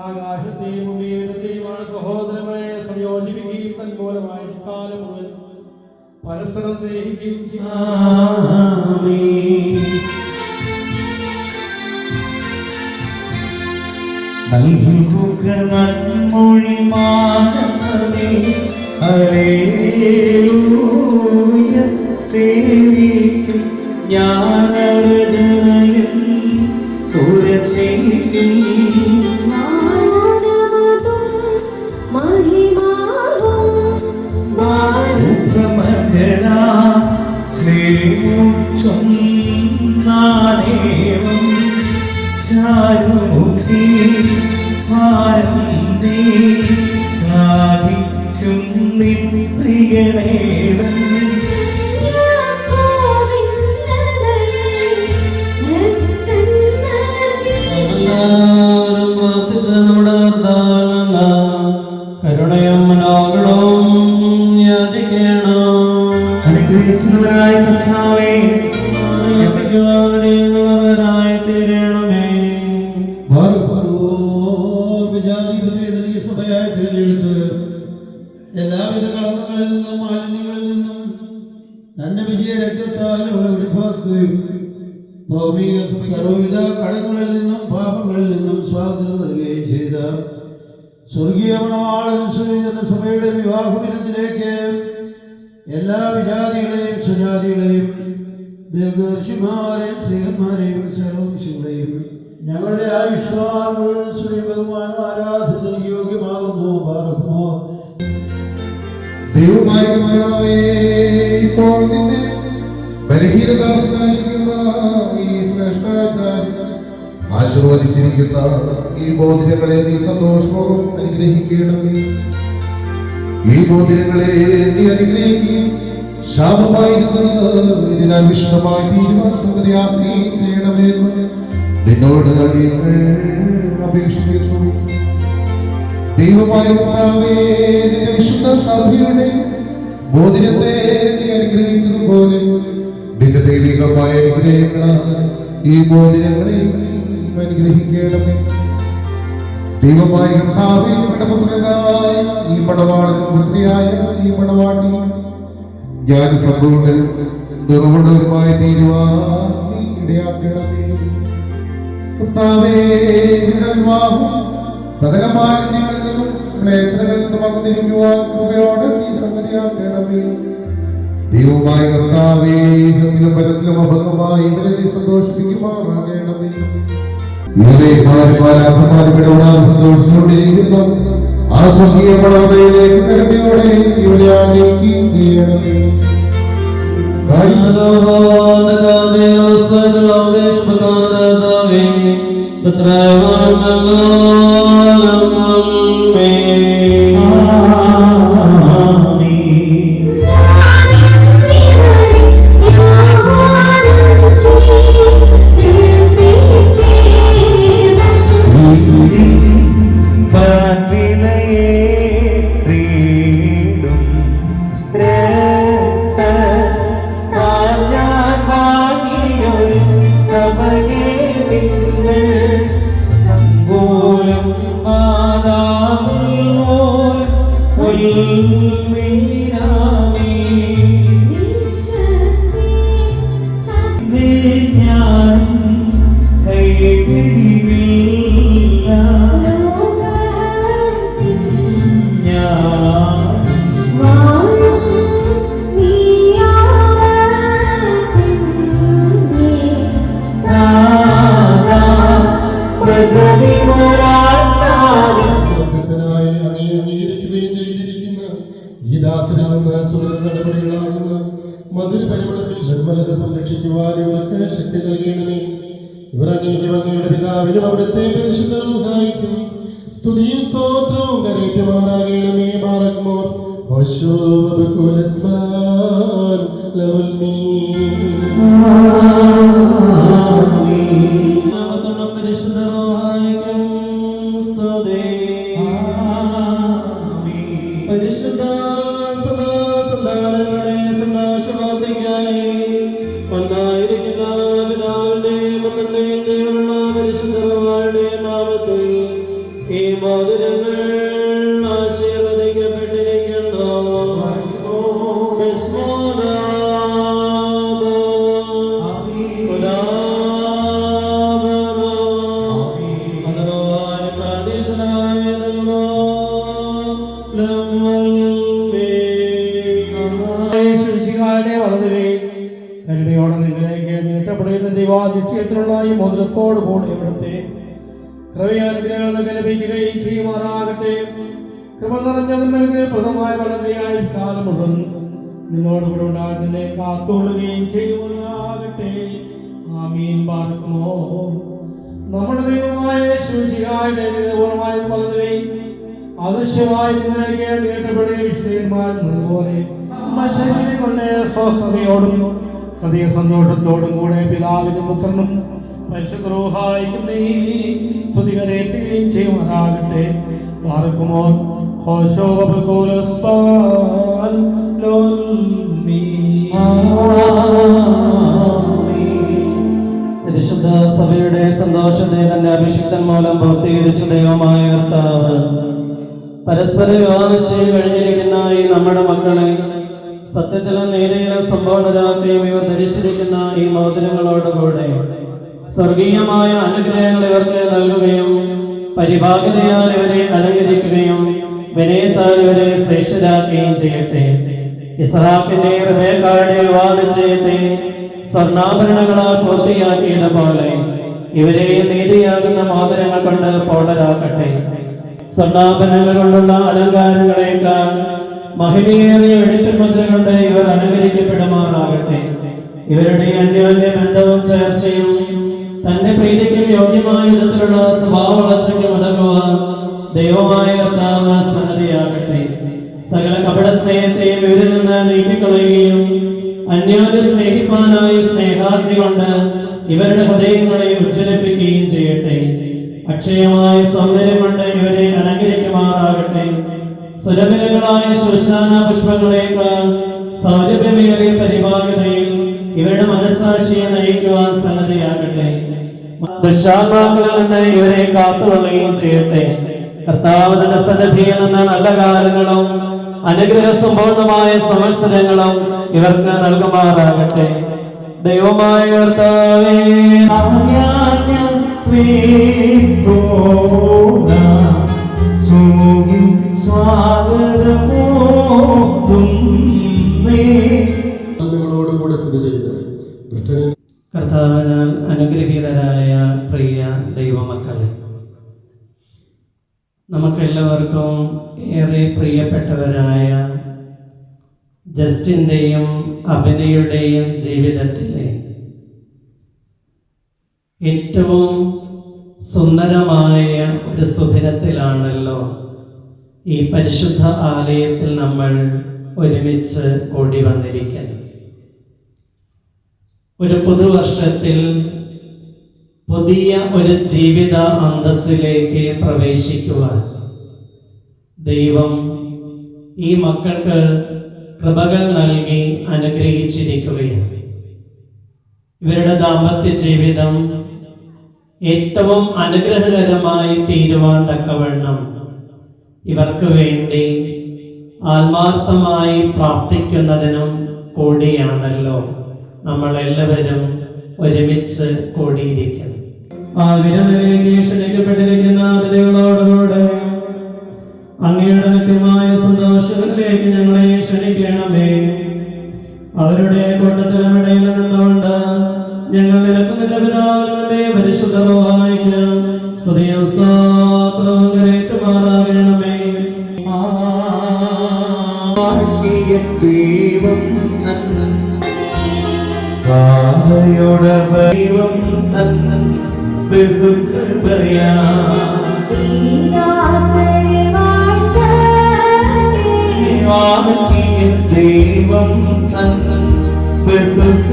ആകാശത്തെയും ഭൂമിയുടെയുമാണ് സഹോദരങ്ങളെ സംയോജിപ്പിക്കുകയും തന്മൂലമായ കാലം മുതൽ പരസ്പരം സ്നേഹിക്കുകയും നൽകുക നന്മൊഴി മാനസമേ. ഹല്ലേലൂയ. സേവിക്കും ജ്ഞാനരചനയൻ തുരചെയ്യും. ഭാരതമകളാ സ്നേഹം ചാരുമുഖി ഭാരം നീ സാധിക്കും നിൻ പ്രിയനേവൻ. എല്ലാവരും പ്രാർത്ഥിച്ച് നമ്മുടെ കർത്താവിനുള്ള കരുണയും മനോഗണവും യാചിക്കണം. അനുഗ്രഹിക്കുന്നവരായ കർത്താവേ, തീരണമേ. സഭയായി തിരഞ്ഞെടുത്ത് എല്ലാവിധ കളങ്കങ്ങളിൽ നിന്നും മാലിന്യങ്ങളിൽ നിന്നും തന്റെ വിജയ രക്തത്താൽ വെടിപ്പാക്കുകയും ഭൗമിക സർവ്വവിധ കടങ്ങളിൽ നിന്നും പാപങ്ങളിൽ നിന്നും സ്വാതന്ത്ര്യം നൽകുകയും ചെയ്ത സ്വർഗീയ മണവാളനുസൃതി തന്റെ സഭയുടെ വിവാഹദിനത്തിലേക്ക് എല്ലാ വിജാതികളെയും സ്വജാതികളെയും ദീർഘദർശിമാരെയും സ്ത്രീകന്മാരെയും സകലവംശികളെയും ഞങ്ങളുടെ ആയുഷ്മാൻ സ്തുതി ബഹുമാനം ആരാധനയ്ക്ക് യോഗ്യമാകുന്നു. പാർക്കുമോ ദൈവമായ കർത്താവേ, ഇപ്പോൾ നിന്റെ ബലഹീനദാസനായിരിക്കുന്ന ഈ ശ്രേഷ്ഠാചാര്യ ആശീർവദിച്ചിരിക്കുന്ന ഈ ബോധിനങ്ങളെ നീ സന്തോഷപൂർവ്വം അനുഗ്രഹിക്കണമേ. ഈ ബോധിനങ്ങളെ നീ അനുഗ്രഹിക്കുകയും ശാപമായിരുന്നത് ഇതിനാൽ വിശുദ്ധമായി തീരുമാന സംഗതിയാക്കി ചെയ്യണമെന്ന് നിന്നോട് അടിയങ്ങൾ അപേക്ഷിക്കുന്നു. ദൈവമായ കർത്താവേ, നിന്റെ വിശുദ്ധ സഭയുടെ ബോധിനത്തെ നീ അനുഗ്രഹിച്ചതുപോലെ നിന്റെ ദൈവികമായ അനുഗ്രഹങ്ങളാൽ ഈ ബോധിനങ്ങളെ അനുഗ്രഹിക്കണമേ. ദൈവമായ കർത്താവേ, നിങ്ങളുടെ പുത്രനായ ഈ മണവാളനും പുത്രിയായ ഈ മണവാട്ടി ഞാൻ സമ്പൂർണ്ണരും നിറവുള്ളവരുമായി തീരുവാൻ നീ ഇടയാക്കണമേ. കർത്താവേ, നിന്റെ വിവാഹം സകലമായ നിങ്ങളിൽ നിന്നും മ്ലേച്ഛതകളിൽ നിന്ന് വന്നിരിക്കുവാൻ കൃപയോടെ നീ സന്നദ്ധിയാക്കണമേ. ദൈവമായ കർത്താവേ, ഇഹത്തിലും പരത്തിലും അഭംഗമായി ഇവരെ നീ സന്തോഷിപ്പിക്കുമാറാകണമേ. ഇവരെ സന്തോഷിച്ചുകൊണ്ടിരിക്കുന്ന ആ സ്വർഗീയ പടവതയിലേക്ക് കരുണയോടെ ഇവരെ ആനയിക്കുകയും ചെയ്യണമേ. സംരക്ഷിക്കുവാൻ ഇവർക്ക് ശക്തി നൽകണമേ. ഇവർ അങ്ങേക്ക് വന്നയുടെ പിതാവിനും അവിടുത്തെ പരിശുദ്ധ റൂഹായിക്കും സ്തുതിയും സ്തോത്രവും കരേറ്റുമാറാകണമേ. ബാറക്മോർ ദൈവാധിത്യത്തിലുള്ള ഈ മോതിരത്തോടു കൂടി ഇവിടുത്തെ കൃപയാനുഗ്രഹങ്ങൾ ലഭിക്കുകയും ചെയ്യുമാറാകട്ടെ. കൃപ നിറഞ്ഞ നിങ്ങളുടെ പ്രഥമായ വളരെയായി കാലം മുഴുവൻ നിന്നോടുകൂടെ ഉണ്ടാകുന്നതിനെ കാത്തുകൊള്ളുകയും ചെയ്യുമാറാകട്ടെ. ആമീൻ. ബാറക്കുമോ. നമ്മുടെ ദൈവമായ ശുചിയായുടെ പൂർണ്ണമായ വളരുകയും അദൃശ്യമായി നിങ്ങളെ നേട്ടപ്പെടുകയും വിശുദ്ധന്മാരെന്നതുപോലെ കൊണ്ട് സ്വസ്ഥതയോടും ഹൃദയ സന്തോഷത്തോടും കൂടെ പിതാവിനും പുത്രനും പരിശുദ്ധ റൂഹായിക്കും നീ സ്തുതി കരേറ്റുകയും ചെയ്യുമാറാകട്ടെ. ബാറക്കുമോ. പരിശുദ്ധ സഭയുടെ സന്തോഷത്തെ തന്റെ അഭിഷിക്തൻ മൂലം പൂർത്തീകരിച്ച ദൈവമായ കർത്താവ് പരസ്പര വിവാഹം ചെയ്ത് കഴിഞ്ഞിരിക്കുന്ന ഈ നമ്മുടെ മക്കളെ സത്യത്തിലും നീതിയിലും സമ്പൂർണരാക്കുകയും ഇവർ ധരിച്ചിരിക്കുന്ന ഈ മോതിരങ്ങളോടുകൂടെ സ്വർഗീയമായ അനുഗ്രഹങ്ങൾ ഇവർക്ക് നൽകുകയും പരിഭാഗതയാൽ ഇവരെ അലങ്കരിക്കുകയും വിനയത്താൽ ഇവരെ ശ്രേഷ്ഠരാക്കുകയും ചെയ്യട്ടെ. ഇസ്ഹാക്കിന്റെ റിബേക്കായുടെ വിവാഹനിശ്ചയത്തെ സ്വർണ്ണാഭരണങ്ങളാൽ പൂർത്തിയാക്കിയതുപോലെ ഇവരെ നീതിയാകുന്ന മോതിരങ്ങൾ കൊണ്ട് പൗഢരാക്കട്ടെ. സ്വർണ്ണാഭരണങ്ങൾ കൊണ്ടുള്ള അലങ്കാരങ്ങളേക്കാൾ മഹിമയേറിയ വെടിപ്പിൻമുദ്ര കൊണ്ട് ഇവർ അലങ്കരിക്കപ്പെടുമാറാകട്ടെ. ഇവരുടെ അന്യോന്യ ബന്ധവും ചേർച്ചയും തന്റെ പ്രീതിക്കും യോഗ്യമായ വിധത്തിലുള്ള സ്വഭാവ വളർച്ചയ്ക്കും ഉതകുവാൻ ദൈവമായ കർത്താവ് സന്നദ്ധിയാകട്ടെ. സകല കപട സ്നേഹത്തെയും ഇവരിൽ നിന്ന് നീക്കിക്കളയുകയും അന്യോന്യ സ്നേഹിപ്പാനായി സ്നേഹാഗ്നി കൊണ്ട് ഇവരുടെ ഹൃദയങ്ങളെ ഉജ്ജ്വലിപ്പിക്കുകയും ചെയ്യട്ടെ. അക്ഷയമായ സൗന്ദര്യം കൊണ്ട് ഇവരെ അലങ്കരിക്കുമാറാകട്ടെ. സുരഭിലങ്ങളായ ശോശാന പുഷ്പങ്ങളേക്കാൾ സൗരഭ്യമേറിയ പരിഭാഗതയിൽ ഇവരുടെ മനസ്സാക്ഷിയെ നയിക്കുവാൻ സന്നദ്ധയാകട്ടെ. ദുഷ്ടാത്മാക്കളിൽ നിന്ന് ഇവരെ കാത്തുകൊള്ളുകയും ചെയ്യട്ടെ. കർത്താവ് തന്റെ സന്നിധിയിൽ നിന്ന് നല്ല കാലങ്ങളും അനുഗ്രഹ സമ്പൂർണമായ സംവത്സരങ്ങളും ഇവർക്ക് നൽകുമാറാകട്ടെ. ദൈവമായ കർത്താവേ, നിങ്ങളോടുകൂടെ സ്ഥിതി ചെയ്ത് ദുഷ്ടനെ കർത്താവിനാൽ അനുഗ്രഹീതരായ പ്രിയ ദൈവമക്കളെ, നമുക്കെല്ലാവർക്കും ഏറെ പ്രിയപ്പെട്ടവരായ ജസ്റ്റിൻ്റെയും അഭിനയുടെയും ജീവിതത്തിലെ ഏറ്റവും സുന്ദരമായ ഒരു സുദിനത്തിലാണല്ലോ ഈ പരിശുദ്ധ ആലയത്തിൽ നമ്മൾ ഒരുമിച്ച് കൂടി വന്നിരിക്കുന്നത്. ഒരു പുതുവർഷത്തിൽ പുതിയ ഒരു ജീവിത അന്തസ്സിലേക്ക് പ്രവേശിക്കുവാൻ ദൈവം ഈ മക്കൾക്ക് കൃപകൾ നൽകി അനുഗ്രഹിച്ചിരിക്കുകയാണ്. ഇവരുടെ ദാമ്പത്യ ജീവിതം ഏറ്റവും അനുഗ്രഹകരമായി തീരുവാൻ തക്കവണ്ണം ഇവർക്ക് വേണ്ടി ആത്മാർത്ഥമായി പ്രാർത്ഥിക്കുന്നതിനും കൂടിയാണല്ലോ നമ്മളെല്ലാവരും ഒരുമിച്ച് കൂടിയിരിക്കുന്നു. ആ വിരമിലേക്ക് ക്ഷണിക്കപ്പെട്ടിരിക്കുന്ന അതിഥികളോടുകൂടെ അങ്ങയുടെ നിത്യമായ സന്തോഷങ്ങളിലേക്ക് ഞങ്ങളെ ക്ഷണിക്കണമേ. അവരുടെ കൂട്ടത്തിലുമിടയിൽ നിന്നുകൊണ്ട് ഞങ്ങൾ നിനക്ക് നിന്റെ പിതാവിനെ പരിശുദ്ധ റൂഹായിക്ക് സ്തുതിയും സ്തോത്രവും കരേറ്റുമാറാകണമേ. ദൈവം സാഹയുടെ ദൈവം ബഹുകൃപയാ ദൈവം ബഹുകൃപ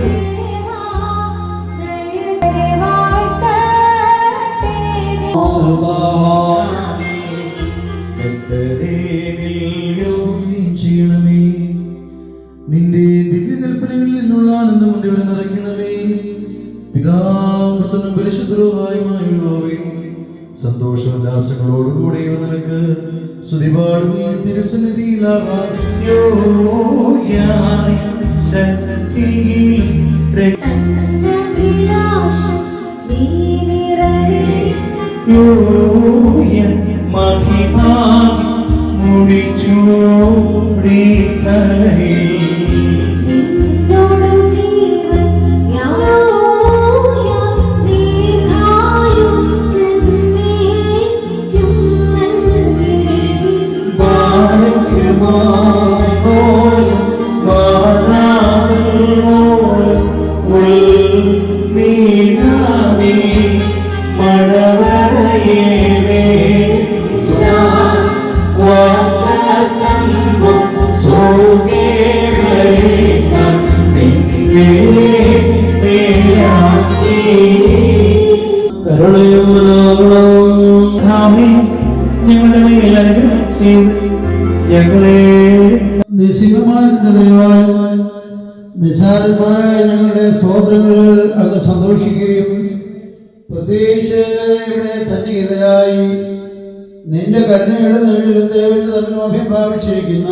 ചെയ്യണമേ. നിന്റെ ദിവ്യകൽപ്പനകളിൽ നിന്നുള്ള ആനന്ദം കൊണ്ട് ഇവരെ നിറയ്ക്കണമേ. പിതാവും പുത്രനും പരിശുദ്ധരുമായുള്ളവേ, സന്തോഷോല്ലാസങ്ങളോടുകൂടെ ഇവർ നിനക്ക് സ്തുതിപാടും ഈ തിരുസന്നിധിയിലാകാം. കരുണയും മനോഗുണവും ഞങ്ങളുടെ മേൽ അനുഗ്രഹം ചെയ്ത് ഞങ്ങളെ നിശ്ചിതമായ നിന്റെ ദൈവമായ നിസാരന്മാരായ ഞങ്ങളുടെ സ്തോത്രങ്ങൾ അങ്ങ് സന്തോഷിക്കുകയും പ്രത്യേകിച്ച് ഇവിടെ സന്നിഹിതരായി നിന്റെ കരുണയുടെ നേടിലും ദൈവന്റെ തമ്മിൽ അഭയം പ്രാപിച്ചിരിക്കുന്ന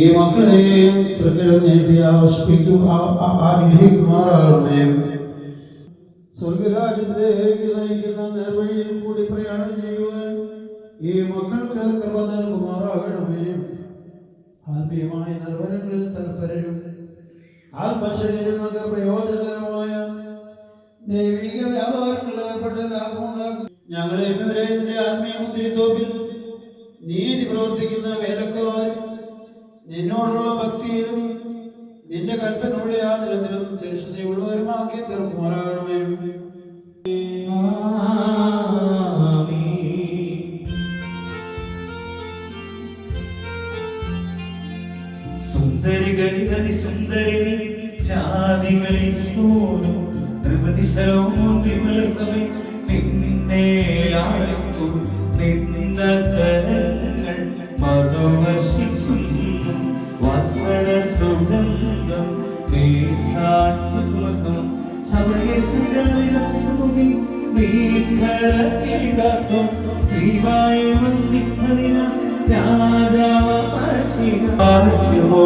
ഈ മക്കളെയും പ്രകടം നേടി ആഗ്രഹിക്കുമാറാകണമേ. സ്വർഗരാജ്യത്തിലേക്ക് നയിക്കുന്ന നേർവഴിയിൽ കൂടി പ്രയാണം ചെയ്യുവാൻ ഈ മക്കൾക്ക് കൃപ നൽകുമാറാകണമേ. ആത്മീയമായ നിർവഹണങ്ങളിൽ തൽപരരും ആത്മശരീരങ്ങൾക്ക് പ്രയോജനകരമായ ദൈവിക വ്യാപാരങ്ങളിൽ ഏർപ്പെട്ട് ലാഭമുണ്ടാക്കും. ഞങ്ങളെ ഇവരെ നിന്റെ ആത്മീയ മുന്തിരിത്തോപ്പിൽ നീതി പ്രവർത്തിക്കുന്ന വേലക്കാരും നിന്നോടുള്ള ഭക്തിയിലും നിന്റെ കൽപ്പനയുടെ ആദരത്തിലും തിരുശുദ്ധിയുള്ളവരുമാക്കി തീർക്കുമാറാകണമേ. സുന്ദരികൾ അതിസുന്ദരി ജാതികളിൽ സോനു നിർവതിശരവും വിമല സമയം നിന്നേലാളിപ്പു നിന്നതരങ്ങൾ മധുവർഷിക്കുന്നു വസര സുഗന്ധം സുമസം സമയസിംഗവിധം സുമുഖി വീക്കരക്കിടാത്തോ ശ്രീവായ വന്ദിപ്പതിന രാജാവ ആശീർവാദിക്കുമോ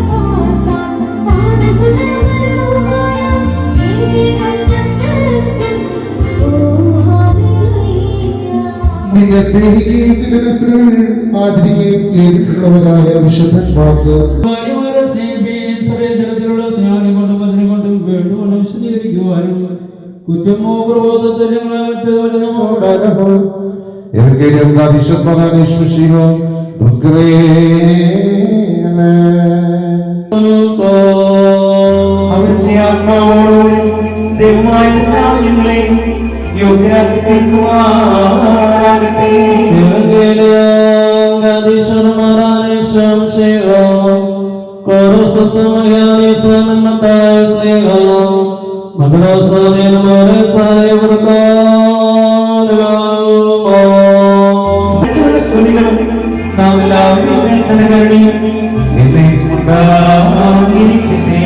Oh സ്നേഹിക്കുകയും നിന്റെ കൽപ്പനകൾ ആചരിക്കുകയും ചെയ്തിട്ടുള്ളവരായ വിശുദ്ധന്മാർക്ക് ഭാര്യമാരെ സ്നേഹിക്കുകയും സഭേജനത്തിലുള്ള സ്നേഹം കൊണ്ടും അതിനെ കൊണ്ടും വേണ്ടുകൊണ്ട് വിശദീകരിക്കുവാനും കുറ്റമോ ക്രോധത്തിൽ ഞങ്ങളെ അവിടുത്തെ ആത്മാവോടും ദൈവമായ ഞങ്ങളെ യോഗ്യരാക്കി തീർക്കുവാനാകട്ടെ. നാം എല്ലാവരും നിന്നെ ഉണ്ടായിരിക്കട്ടെ.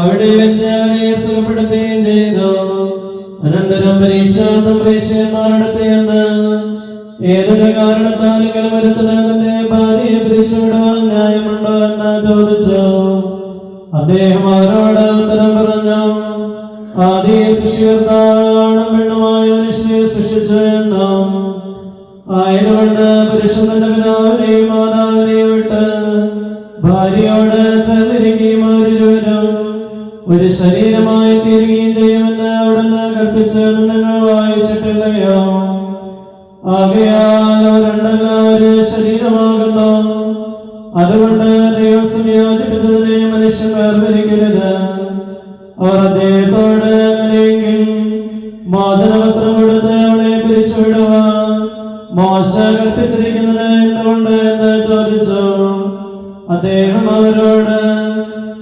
അവിടെ വെച്ച് അവരെ സുഖപ്പെടുത്തുകയും ചെയ്തു. അനന്തരം പരീക്ഷന്മാരുടെ ഏതൊരു കാരണത്താലും വരുത്തനാകന്റെ ഭാര്യയെ പിരിച്ചുവിടുവാൻ ന്യായമുണ്ടോ എന്ന് ചോദിച്ചു. അദ്ദേഹം അവരോട് ഉത്തരം പറഞ്ഞു, ആദ്യ സൃഷ്ടികർത്താവാണ് പെണ്ണുമായ മനുഷ്യനെ സൃഷ്ടിച്ചു എന്നും ആയതുകൊണ്ട് പുരുഷൻ തന്റെ പിതാവിനെയും മാതാവിനെയും വിട്ട് ഭാര്യയോട് ചേർന്നിരിക്കുകയും അവരിരുവരും ഒരു ശരീരമായി തീരുകയും ചെയ്യുമെന്ന് അവിടുന്ന് കൽപ്പിച്ച് നിങ്ങൾ വായിച്ചിട്ടില്ലയോ? ആകയാൽ രണ്ടല്ല ഒരു ശരീരമാകുന്നു. അതുകൊണ്ട് ദൈവം സംയോജിപ്പിച്ചതിനെ മനുഷ്യൻ വേർതിരിക്കരുത്. അവർ അദ്ദേഹത്തോട് അങ്ങനെയെങ്കിൽ മോചനപത്രം കൊടുത്ത് അവളെ പിരിച്ചുവിടുവാൻ മോശ കൽപ്പിച്ചിരിക്കുന്നത് എന്തുകൊണ്ട് എന്ന് ചോദിച്ചു. അദ്ദേഹം അവരോട്,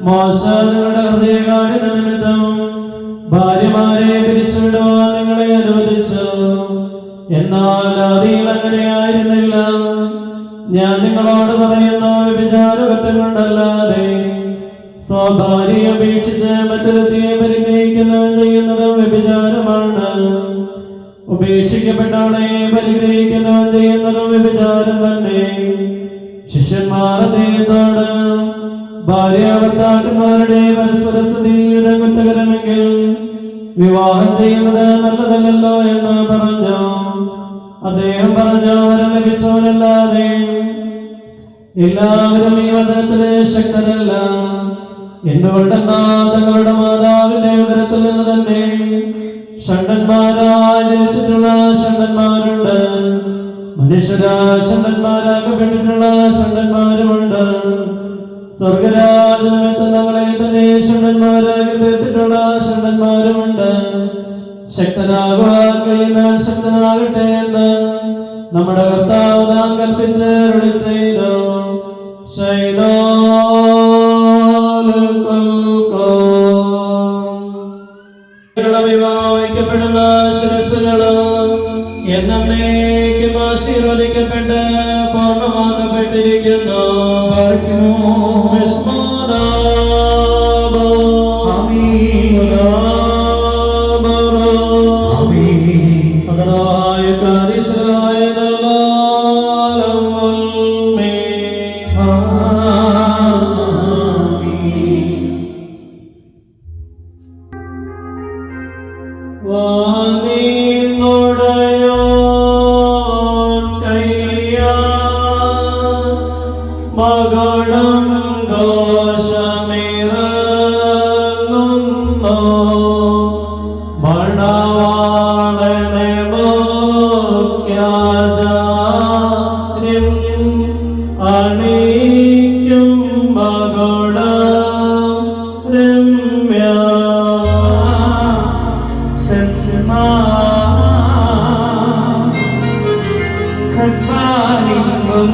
മോശ നിങ്ങളുടെ ഹൃദയകാഠിന്യ നിമിത്തം ഭാര്യമാരെ പിരിച്ചുവിടുവാൻ നിങ്ങളെ അനുവദിച്ചു. എന്നാൽ അതിൽ അങ്ങനെയായിരുന്നില്ല. ഞാൻ നിങ്ങളോട് പറയുന്നു, വ്യഭിചാരകുറ്റം കൊണ്ടല്ലാതെ സ്വഭാര്യയെ അപേക്ഷിച്ച് മറ്റൊരുത്തിയെ പരിഗ്രഹിക്കുന്നവൻ ചെയ്യുന്നതും വ്യഭിചാരമാണ്. ഉപേക്ഷിക്കപ്പെട്ടവളെ പരിഗ്രഹിക്കുന്നവൻ ചെയ്യുന്നതും വ്യഭിചാരം തന്നെ. ശിഷ്യന്മാർ അദ്ദേഹത്തോട്, ഭാര്യ ഭർത്താക്കന്മാരുടെ പരസ്പര ജീവിതം കുറ്റകരമെങ്കിൽ വിവാഹം ചെയ്യുന്നത് നല്ലതല്ലല്ലോ എന്ന് പറഞ്ഞു. അദ്ദേഹം പറഞ്ഞു, വരം ലഭിച്ചവനല്ലാതെ എല്ലാവരും ഈ വചനത്തിന് ശക്തരല്ല. എന്തുകൊണ്ടെന്നാൽ തങ്ങളുടെ മാതാവിന്റെ ഉദരത്തിൽ നിന്ന് തന്നെ ഷണ്ഡന്മാരായി ജനിച്ചിട്ടുള്ള ഷണ്ഡന്മാരുണ്ട്. മനുഷ്യരാൽ ഷണ്ഡന്മാരാക്കപ്പെട്ടിട്ടുള്ള ഷണ്ഡന്മാരുമുണ്ട്. സ്വർഗരാജനിമിത്തം നമ്മളെ തന്നെ ഷണ്ഡന്മാരാക്കി തീർത്തിട്ടുള്ള ഷണ്ഡന്മാരുമുണ്ട്. ശക്തനാകുവാൻ കഴിയുന്നവൻ ശക്തനാകട്ടെ എന്ന് നമ്മുടെ കർത്താവ് നാം കൽപ്പിച്ച് അരുളി ചെയ്തു. വിവാഹിക്കപ്പെടുന്ന ശിരസ്സുകളും എന്നേക്കും ആശീർവദിക്കപ്പെട്ട് പൂർണ്ണമാക്കപ്പെട്ടിരിക്കുന്നു. മകടം ദോഷമിറങ്ങുന്നു മണവാളനെ മുഖ്യാചാര്യം അണിക്കും മകടം രമ്യ സത്സമാ ഖത്ബാലിക്കും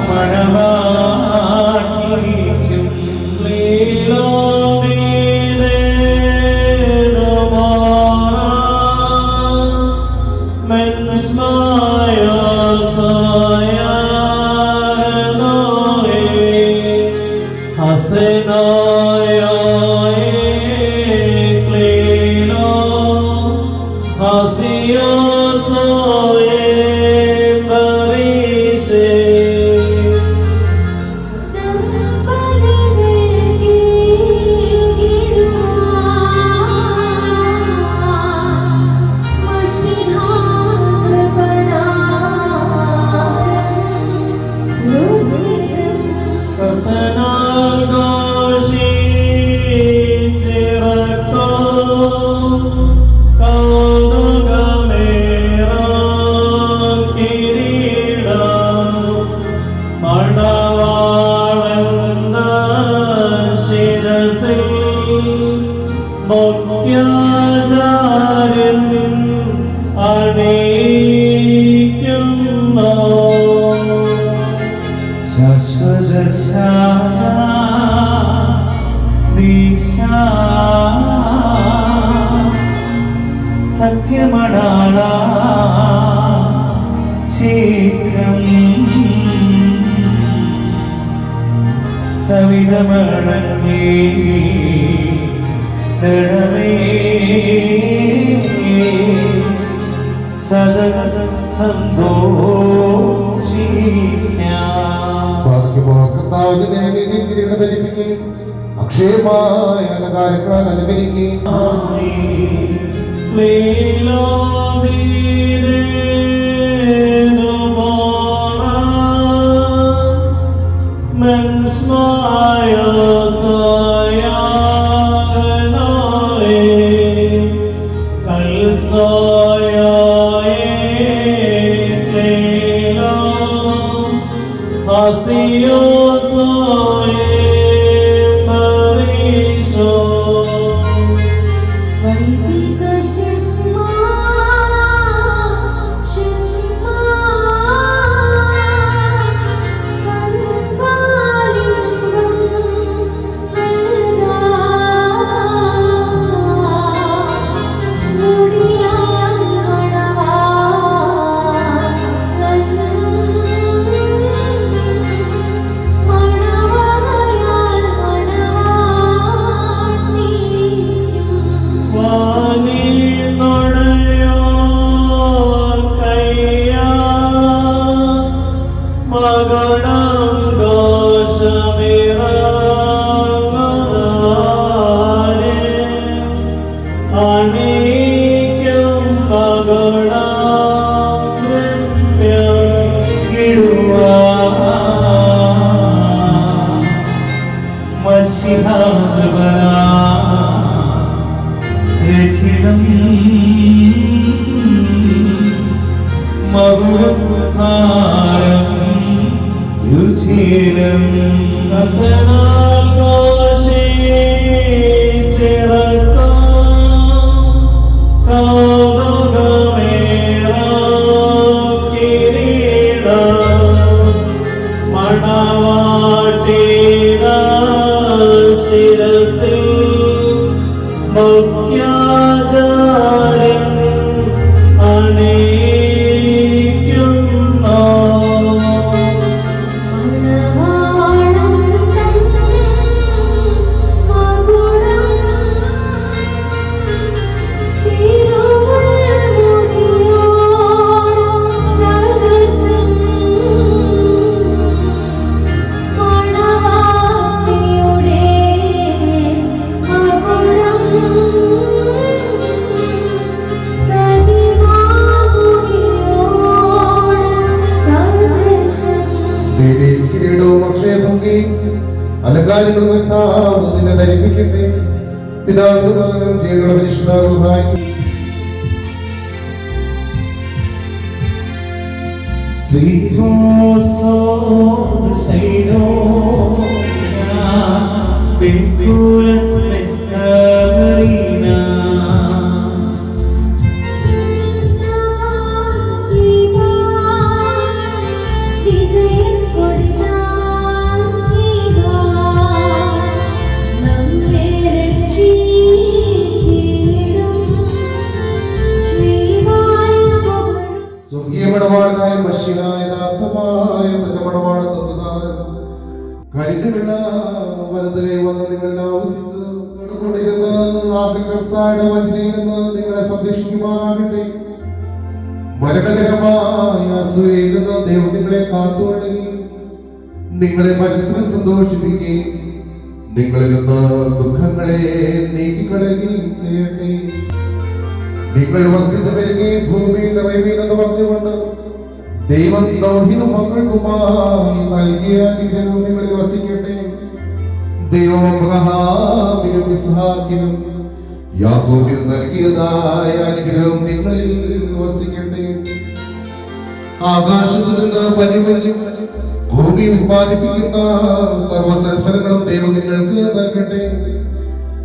മണവാട്ടിക്കും സത്യമടാള ശീഘ്രം സവിതമണങ്ങി നടമേ സദാ സന്തോഷിക്കാം. അക്ഷയമായ കാര്യങ്ങളാൽ അനുകരിക്കുകയും അലങ്കാരങ്ങൾ നിന്നെ ധരിപ്പിക്കട്ടെ. പിതാവിനും ജീവനുള്ള പരിശുദ്ധാത്മാവുമായി മണവാളനായ മശിഹായ യഥാർത്ഥമായ തന്റെ മണവാളൻ കരിഞ്ഞുള്ള വലത് കൈ വന്ന് നിങ്ങൾ ആവസിച്ച് നിങ്ങൾക്ക് കൊണ്ടിരുന്ന് ആകർഷയുടെ വഞ്ചനയിൽ നിന്ന് നിങ്ങളെ സംരക്ഷിക്കുമാറാകട്ടെ. മരണകരമായ അസൂയയിൽ നിന്ന് ദൈവം നിങ്ങളെ കാത്തുകൊള്ളുകയും നിങ്ങളെ പരസ്പരം സന്തോഷിപ്പിക്കുകയും നിങ്ങളിൽ നിന്ന് ദുഃഖങ്ങളെ നീക്കിക്കളയുകയും ചെയ്യട്ടെ. നിങ്ങൾ വർദ്ധിച്ചു വരികയും ഭൂമിയിൽ നിറയുമെന്ന് പറഞ്ഞുകൊണ്ട് ദൈവം നോഹിനും മക്കൾക്കുമായി നൽകിയ അനുഗ്രഹം നിങ്ങളിൽ വസിക്കട്ടെ. ദൈവം അബ്രഹാമിനും ഇസ്ഹാക്കിനും യാക്കോബിനും നൽകിയതായ അനുഗ്രഹം നിങ്ങളിൽ വസിക്കട്ടെ. ആകാശത്തു നിന്ന് പരിമഞ്ഞും ഭൂമി ഉത്പാദിപ്പിക്കുന്ന സർവസൽഫലങ്ങളും ദൈവം നിങ്ങൾക്ക് നൽകട്ടെ.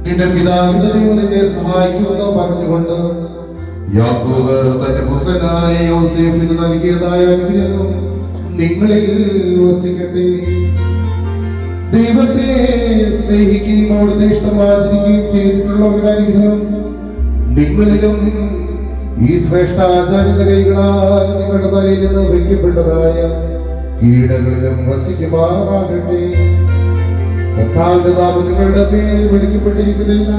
നിന്റെ പിതാവിന്റെ ദൈവം നിന്നെ സഹായിക്കുമെന്ന് പറഞ്ഞുകൊണ്ട് യാക്കോബ് തന്റെ പുത്രനായ യോസേഫിന് നൽകിയതായ അനുഗ്രഹം നിങ്ങളിൽ വസിക്കട്ടെ. ദൈവത്തെ സ്നേഹിക്കുകയും അവിടുത്തെ ഇഷ്ടം ആചരിക്കുകയും ചെയ്തിട്ടുള്ള ഒരു അനുഗ്രഹം നിങ്ങളിലും ഈ ശ്രേഷ്ഠ ആചാര്യന്റെ കൈകളാൽ നിങ്ങളുടെ തലയിൽ നിന്ന് വയ്ക്കപ്പെട്ടതായ കീടങ്ങളിലും വസിക്കുമാറാകട്ടെ. കർത്താവിന്റെ നാമം നിങ്ങളുടെ മേൽ വിളിക്കപ്പെട്ടിരിക്കുന്ന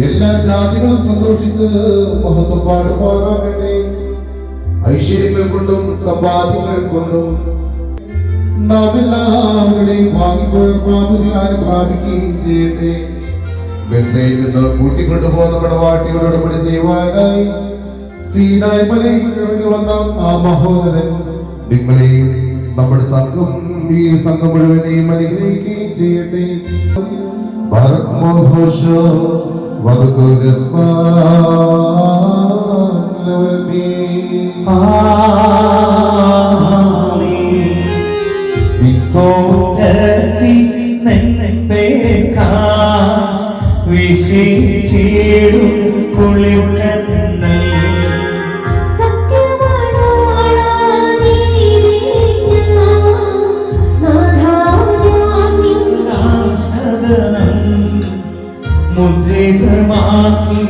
എല്ലാ ജാതികളും സന്തോഷിച്ച് മഹത്വം പാടുമാറാകട്ടെ. ഐശ്വര്യങ്ങൾ കൊണ്ടും സമ്പാദ്യങ്ങൾ കൊണ്ടും നാം എല്ലാവരുടെയും വാങ്ങിപ്പോയ പ്രാപുര്യാനം പ്രാപിക്കുകയും ചെയ്യട്ടെ. മെസ്സേജ് നിന്ന് കൂട്ടിക്കൊണ്ടുപോകുന്ന മണവാട്ടിയോട് ഉടമ്പടി ചെയ്യുവാനായി സീനായ് മലയിൽ ഇറങ്ങി വന്ന ആ മഹോദരൻ നിങ്ങളെയും നമ്മുടെ സംഘം ഈ സംഘം മുഴുവനെയും അനുഗ്രഹിക്കുകയും ചെയ്യട്ടെ. വിശേഷിടും കുളിർക്കന്നൽ മുദ്രിതമാക്കി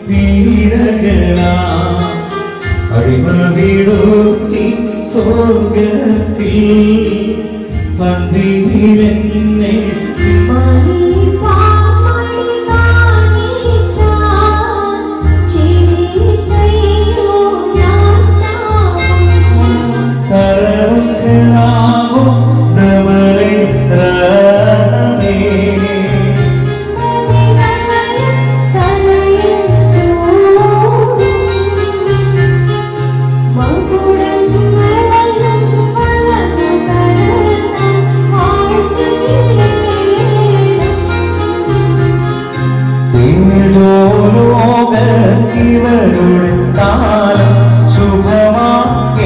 പീഡകളാ അടിമ വീടുത്തി സ്വർഗത്തിൽ പന്തിയിലെന്നെ ഇവരുടെ കാലം ശുഭമാക്കേണം.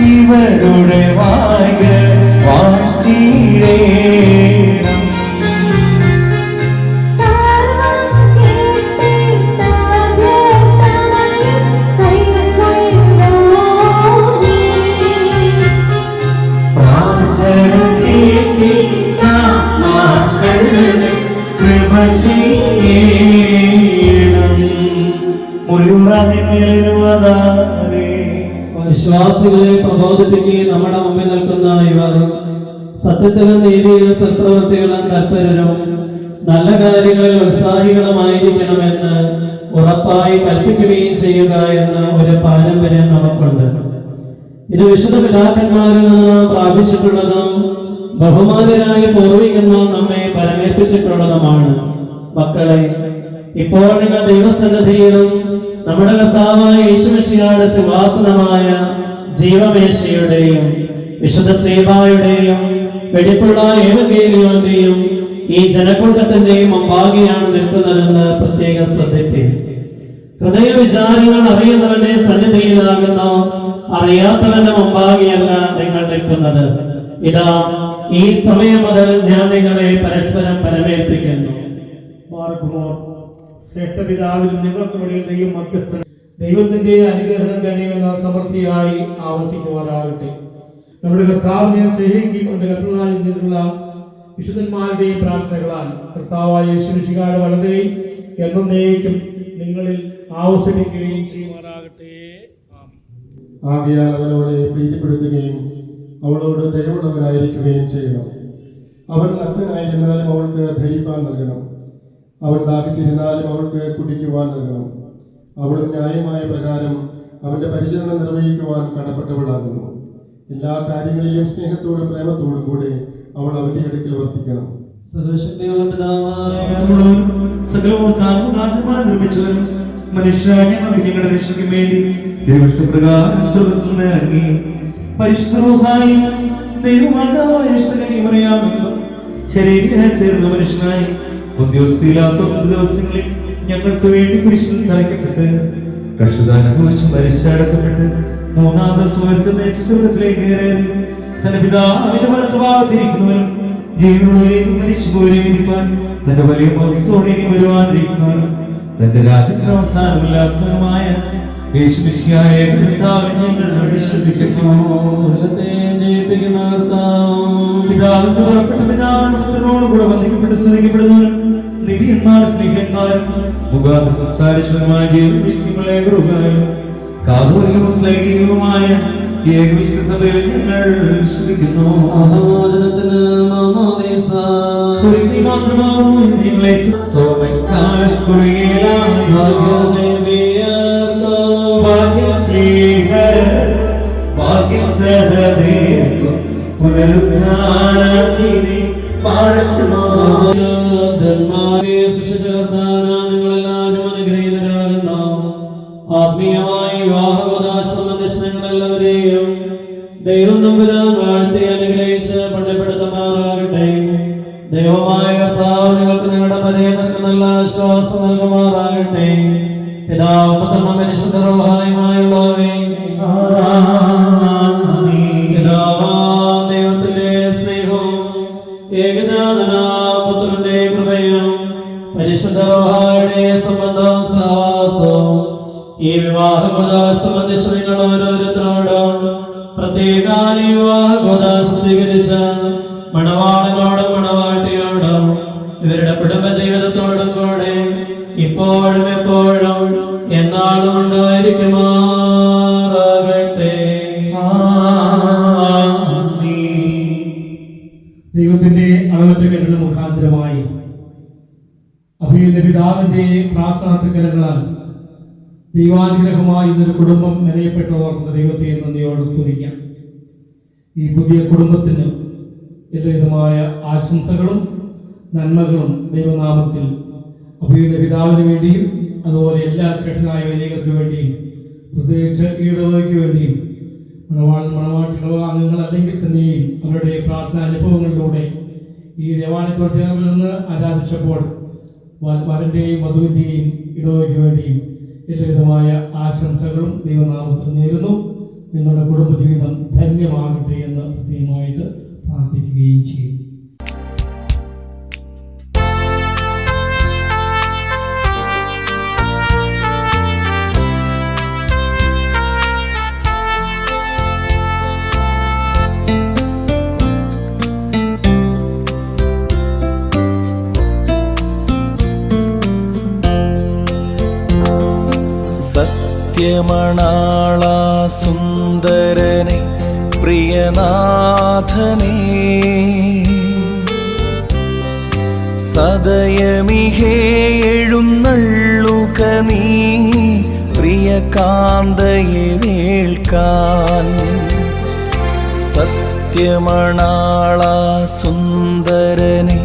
ഇവരുടെ വായ്കൾ വാഴ്ത്തിയിടേണം. പ്രാർത്ഥന കേട്ടിട്ടാത്മാക്കളുടെ കൃപ ചെയ്യണം. മുറിവുറാതിരുവതാരേ വിശ്വാസികളെ പ്രബോധിപ്പിക്കുകയും നമ്മുടെ മുമ്പിൽ നിൽക്കുന്ന ഇവർ സത്യത്തിലും നീതിയിലും സൽപ്രവൃത്തികളും തൽപരരും നല്ല കാര്യങ്ങളിൽ ഉത്സാഹികളുമായിരിക്കണമെന്ന് ഉറപ്പായി കൽപ്പിക്കുകയും ചെയ്യുക എന്ന ഒരു പാരമ്പര്യം നമുക്കുണ്ട്. ഇത് വിശുദ്ധ പിതാക്കന്മാരിൽ നിന്ന് പ്രാപിച്ചിട്ടുള്ളതും ബഹുമാനരായ പൂർവികന്മാർ നമ്മെ പരമേൽപ്പിച്ചിട്ടുള്ളതുമാണ്. മക്കളെ, ഇപ്പോൾ നിങ്ങൾ ദൈവസന്നിധിയിലും നമ്മുടെ കർത്താവായ യേശുമിശിഹായുടെ സിംഹാസനമായ ജീവമേശയുടെയും വിശുദ്ധ ശ്രീബായുടെയും വെടിപ്പുള്ള ഏവങ്കേലിയോന്റെയും ഈ ജനക്കൂട്ടത്തിന്റെയും മുമ്പാകെയാണ് നിൽക്കുന്നതെന്ന് പ്രത്യേകം ശ്രദ്ധിപ്പിൻ. ഹൃദയ വിചാരങ്ങൾ അറിയുന്നവന്റെ സന്നിധിയിലാകുന്നു, അറിയാത്തവന്റെ മുമ്പാകെയല്ല നിങ്ങൾ നിൽക്കുന്നത്. ഇതാ ഈ സമയം മുതൽ ഞാൻ നിങ്ങളെ പരസ്പരം പരമേൽപ്പിക്കുന്നു. ശ്രേഷ്ഠപിതാവിലും നിങ്ങൾക്ക് വഴിയിൽ ദൈവം മധ്യസ്ഥൻ ദൈവത്തിന്റെ അനുഗ്രഹം കഴിയുമെന്ന സമൃദ്ധിയായി ആവശ്യിക്കുവാനാകട്ടെ. നമ്മുടെ കർത്താവിനെ സ്നേഹിക്കുകയും അവരുടെ കൽപ്പനകളിൽ നിന്നുള്ള വിശുദ്ധന്മാരുടെയും പ്രാർത്ഥനകളാൽ കർത്താവായ യേശുമിശിഹായുടെ വലതുകൈ എന്നേക്കും നിങ്ങളിൽ ആവസിപ്പിക്കുകയും ചെയ്യുമാറാകട്ടെ. ആകയാൽ അവനവളെ പ്രീതിപ്പെടുത്തുകയും അവളോട് ദയവുള്ളവനായിരിക്കുകയും ചെയ്യണം. അവൻ നഗ്നനായിരുന്നാലും അവൾക്ക് ധരിപ്പാൻ നൽകണം. അവൻ ദാഹിച്ചിരുന്നാലും അവൾക്ക് കുടിക്കുവാൻ നൽകണം. അവളും ന്യായമായ പ്രകാരം അവന്റെ പരിചരണം നിർവഹിക്കുവാൻ കടപ്പെട്ടവളാകുന്നു. എല്ലാ കാര്യങ്ങളിലും സ്നേഹത്തോടും പ്രേമത്തോടും കൂടെ അവൾ അവന്റെ അടുക്കൽ വർത്തിക്കണം. നിർമ്മിച്ചവരും മനുഷ്യരായ ഞങ്ങളുടെ രക്ഷയ്ക്ക് വേണ്ടി തിരുവിഷ്ടപ്രകാരം സ്വർഗ്ഗത്തിൽ നിന്ന് ഇറങ്ങി പരിശുദ്ധ റൂഹായി ദൈവമാതാവായ മറിയാമെന്നും ശരീരം തീർന്ന മനുഷ്യനായി പൊന്തിയോസ് പീലാത്തോസ് ദിവസങ്ങളിൽ ഞങ്ങൾക്ക് വേണ്ടി കുരിശിൽ തറയ്ക്കപ്പെട്ട് കഷ്ടത അനുഭവിച്ച് മരിച്ചടക്കപ്പെട്ട് മൂന്നാം ദിവസം സ്വർഗ്ഗത്തിലേക്ക് കയറി തന്റെ പിതാവിന്റെ വലതുഭാഗത്തിരിക്കുന്നവരും ജീവനുള്ളവരെയും മരിച്ചുപോരെയും വിധിപ്പാൻ തന്റെ വലിയ ബോധത്തോടെ ഇനി വരുവാനിരിക്കുന്നവരും തന്റെ രാജ്യത്തിന് അവസാനമില്ലാത്തവരുമായ യേശുമിശിഹായ കർത്താവിനെ ഞങ്ങൾ വിശ്വസിക്കുന്നു. പിതാവിന് പുറപ്പെട്ട പിതാവിനോട് കൂടെ വന്ദിക്കപ്പെട്ട് സ്തുതിക്കപ്പെടുന്നവരും നിബിയന്മാർ സ്നേഹിതന്മാരും മുഖാന്തരം സംസാരിച്ചവരുമായ ജീവവിശ്വങ്ങളെ ഗൃഹങ്ങളും കാതോലികവുമായ ഏകവിശ്വ സഭയിൽ ഞങ്ങൾ വിശ്വസിക്കുന്നു. ഒരിക്കൽ മാത്രമാകുന്നു നിങ്ങളെ ആത്മീയമായ വിവാഹോദാശ്രമദർശനങ്ങളെല്ലാവരെയും ദൈവം നമ്പുരാൻ വാഴ്ത്തി അനുഗ്രഹിച്ച് പണ്ഡിപ്പെടുത്തുമാറാകട്ടെ. ദൈവമായ കർത്താവ് നിങ്ങൾക്ക് നിങ്ങളുടെ പരിചയർക്ക് നല്ല ആശ്വാസം നൽകുമാറാകട്ടെ. പിതാവ് പുത്രനും പരിശുദ്ധ റൂഹായുമായുള്ളവരേ, പിതാവാം ദൈവത്തിന്റെ സ്നേഹവും ഏകജാതനാം പുത്രന്റെ കൃപയും പരിശുദ്ധ റൂഹായുടെ സംബന്ധവും സഹവാസവും ഈ വിവാഹോദാശ്രമദർശ നിങ്ങൾ ഓരോരുത്തരോടും പ്രത്യേകാൽ ഈ വിവാഹോദാശ സ്വീകരിച്ച മണവാളനോടും മണവാട്ടിയോടും ഇവരുടെ കുടുംബ ജീവിതത്തോടും കൂടെ ഇപ്പോഴും എപ്പോഴും എന്നാളും ഉണ്ടായിരിക്കുമാറാകട്ടെ. ദൈവത്തിന്റെ അളവറ്റ കരുണ മുഖാന്തരമായി അഭിയുടെ പിതാവിന്റെ പ്രാർത്ഥനാകരങ്ങളാൽ ദൈവാനുഗ്രഹമായി ഇന്നൊരു കുടുംബം മെനയപ്പെട്ടതോർന്ന ദൈവത്തെ നന്ദിയോട് സ്തുതിക്കാം. ഈ പുതിയ കുടുംബത്തിന് എല്ലാവിധമായ ആശംസകളും നന്മകളും ദൈവനാമത്തിൽ അഭിയുടെ പിതാവിന് വേണ്ടിയും അതുപോലെ എല്ലാ ശ്രേഷ്ഠനായ വൈദികർക്ക് വേണ്ടിയും പ്രത്യേകിച്ച് ഈ ഇടവകയ്ക്ക് വേണ്ടിയും മണവാട്ടികൾ അംഗങ്ങൾ അല്ലെങ്കിൽ തന്നെയും അവരുടെ പ്രാർത്ഥന അനുഭവങ്ങളിലൂടെ ഈ ദേവാലയത്തോട്ട് നിന്ന് ആരാധിച്ചപ്പോൾ വരന്റെയും വധുവിൻ്റെയും ഇടവകയ്ക്ക് വേണ്ടിയും എല്ലാവിധമായ ആശംസകളും ദൈവനാമത്തിൽ നേരുന്നു. നിങ്ങളുടെ കുടുംബജീവിതം ധന്യമാകട്ടെ എന്ന് പ്രത്യേകമായിട്ട് പ്രാർത്ഥിക്കുകയും ചെയ്യും. സത്യമണാള സുന്ദരനെ പ്രിയനാഥനേ, സദയമിഹേ എഴുന്നള്ളുക നീ പ്രിയകാന്തയെ വേൾക്കാൻ. സത്യമണാള സുന്ദരനെ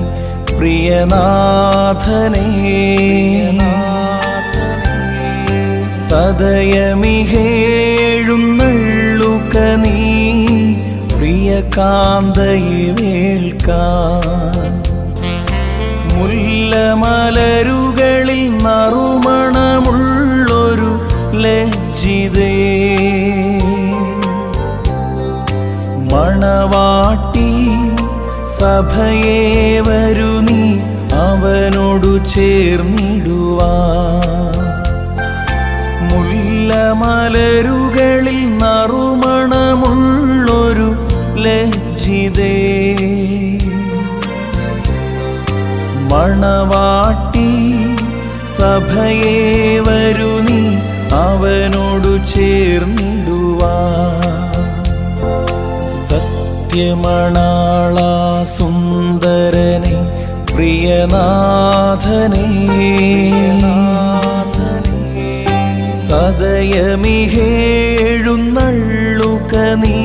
പ്രിയനാഥനേ, സദയമിഹേഴുന്നള്ളുക നീ പ്രിയകാന്തയെ വേൾക്കാൻ. മുല്ലമലരുകളിൽ നറുമണമുള്ളൊരു ലജ്ജിതേ, മണവാട്ടി സഭയെ വരു നീ അവനോട് അവനോടു ചേർന്നിടുവാൻ. മുല്ലമലരുകളിൽ നറുമണമുള്ളൊരു ലജ്ജിതേ, മണവാട്ടി സഭയെ വരൂ നീ അവനോടു ചേർന്നിടുവാൻ. സത്യമണാള സുന്ദരനെ പ്രിയനാഥനേ, സദയമിഹേഴുന്നള്ളുക നീ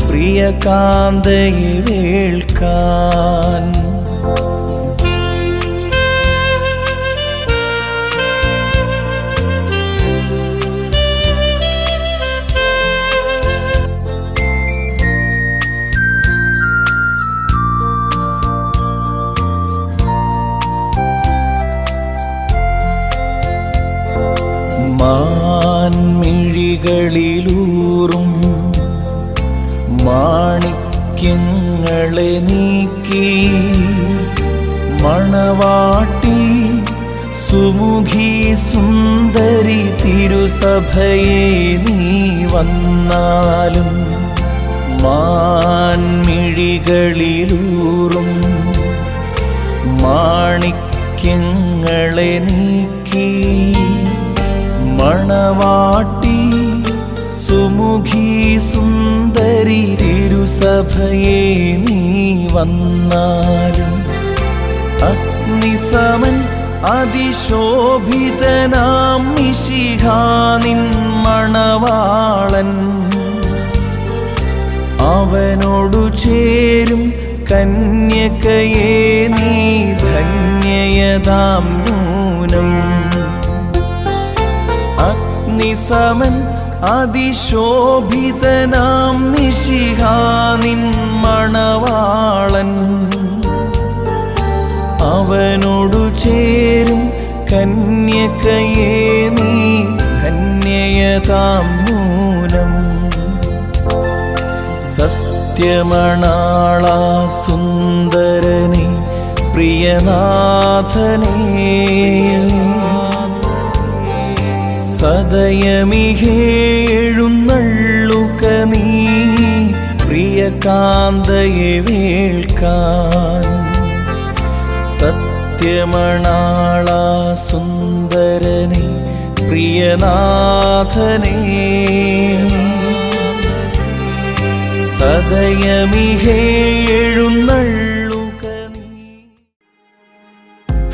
പ്രിയകാന്തയെ വേൾക്കാൻ. മാൻമിഴികളിലൂറും മാണിക്യങ്ങളെ നീക്കി മണവാട്ടി സുമുഖി സുന്ദരി തിരുസഭയെ നീ വന്നാലും. മാൻമിഴികളിലൂറും മാണിക്യങ്ങളെ നീക്കി മണവാട്ടി സുമുഖി സുന്ദരി തിരുസഭയെ നീ വന്നാലും. അഗ്നിസമൻ അതിശോഭിതനാം മിശിഹാനിൻ മണവാളൻ, അവനോടു ചേരും കന്യകയെ നീ ധന്യയതാം നൂനം. അഗ്നിസമൻ അതിശോഭിതനാം മിശിഹാനിൻ മണവാളൻ, അവനോടു ചേരും കന്യകയെ നീ ധന്യയതാം നൂനം. സത്യമണാള സുന്ദരനെ പ്രിയനാഥനേ, സദയമിഹേഴുന്നള്ളുക നീ പ്രിയകാന്തയെ വേൾക്കാൻ. സത്യമണാള സുന്ദരനെ പ്രിയനാഥനേ, സദയമിഹേഴുന്നള്ളുക നീ.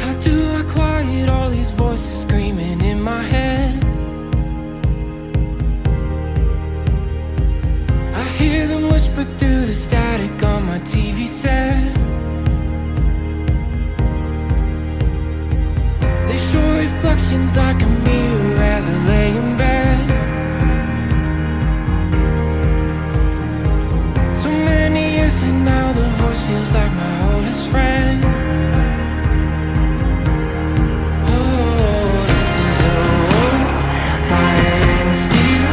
How do I quiet all these voices screaming in my head? I hear them whisper through the static on my TV set. They show reflections like a mirror as I lay in bed. So many years and now the voice feels like my oldest friend. Oh, this is a war, fire and steel.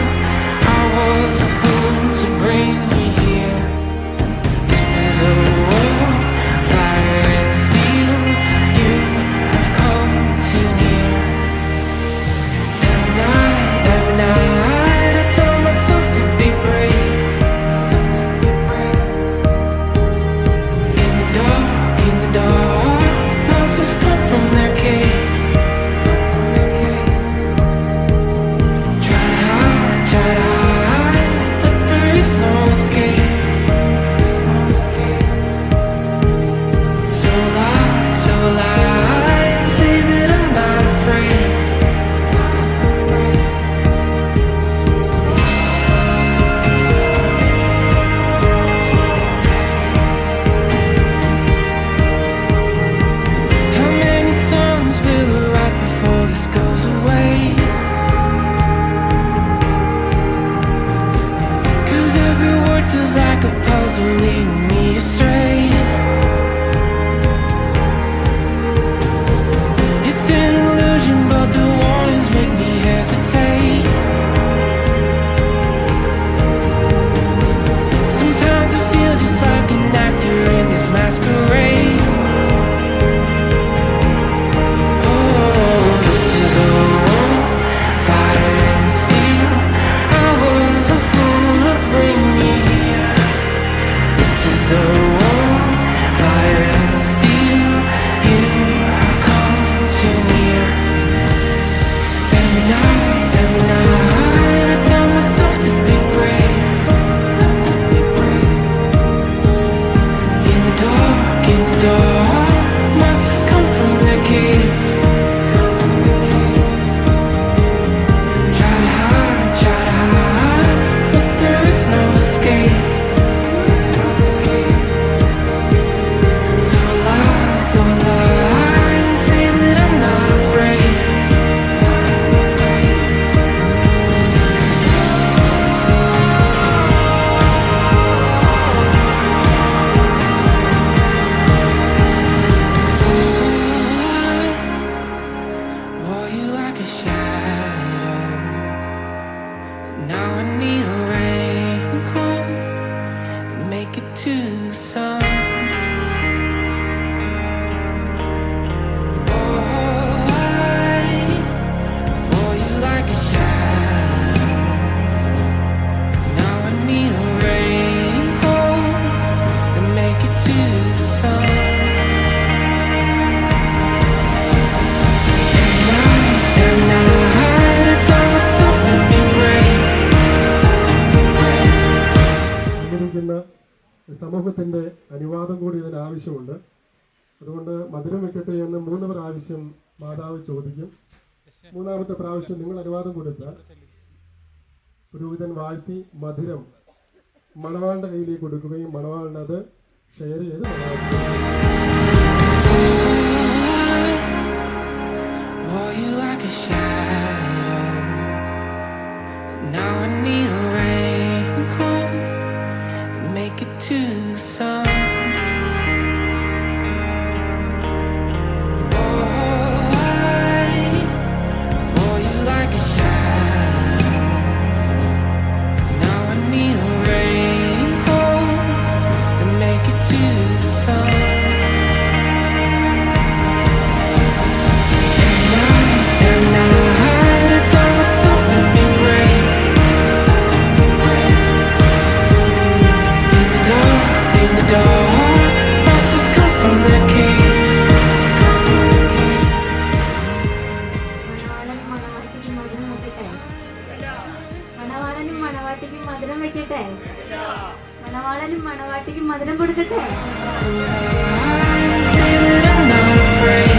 I was a fool to bring me here. This is a war, fire and steel. You have come too near. Every night I tell myself to be brave, myself to be brave. In the dark, monsters come from their cave, come from their cave. Try to hide, but there is no escape, there's no escape. So lie, say that I'm not afraid, I'm afraid. How many songs will I write before this goes away? 'Cause every word feels like a puzzle leading me astray. It's an illusion, but the warnings make me hesitate. Sometimes I feel just like an actor in this masquerade. ജീവിക്കുന്ന സമൂഹത്തിൻ്റെ അനുവാദം കൂടി ഇതിന് ആവശ്യമുണ്ട്. അതുകൊണ്ട് മധുരം വെക്കട്ടെ എന്ന് 3 പ്രാവശ്യം മാതാവ് ചോദിക്കും. 3ാമത്തെ പ്രാവശ്യം നിങ്ങൾ അനുവാദം കൊടുത്താൽ പുരോഹിതൻ വാഴ്ത്തി മധുരം മണവാളിൻ്റെ കയ്യിലേക്ക് കൊടുക്കുകയും മണവാളിനത് ഷെയർ ചെയ്ത് Now I need a raincoat to make it to the sun. Oh, I wore you like a shadow. Now I need a raincoat to make it to the sun. And I tell myself to be brave. In the dark, monsters come from their caves. മണവാളനും മണവാട്ടിക്കും മധുരം വെക്കട്ടെ. മണവാളനും മണവാട്ടിക്കും മധുരം കൊടുക്കട്ടെ. So I say that I'm not afraid.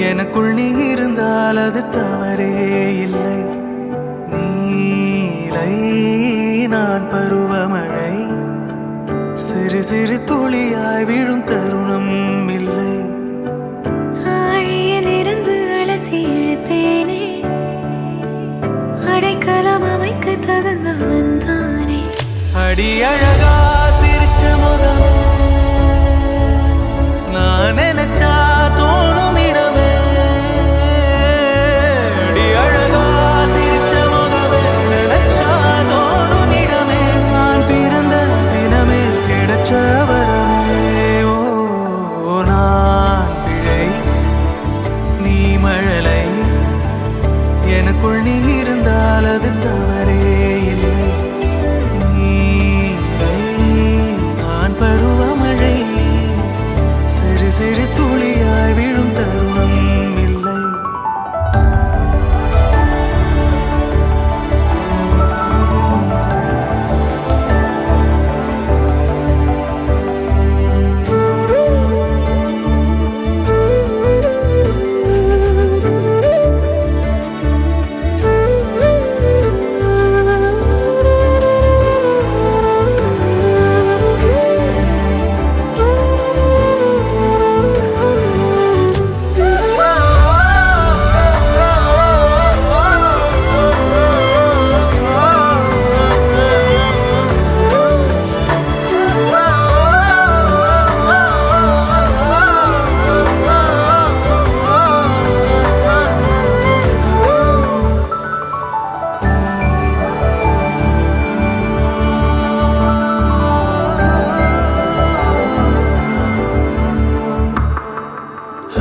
எனக்குள் நீ இருந்தால் அது தவறே இல்லை. நீலை நான் பருவமழை, சிறு சிறு துளியாய் விழும் தருணம் இல்லை. ஆழியிலிருந்து அலசி இழுத்தேனே பருவமழைக்கு தகுந்தவன் தானே. அடி அழகா சிரிச்ச முகமே, நான் நினைச்சா தோணும் இடமே. அடி அழகா சிரிச்ச முகமே, நினைச்சா தோணும் இடமே. நான் பிறந்த தினமே கிடைச்ச வரமே. ஓ நான் பிழை, நீ மழலை. எனக்குள் நீ இருந்தால் அது தவறே இல்லை. நீரை நான் பருவமழை, சிறு சிறு துளியாய் விழும் தருணம் இல்லை.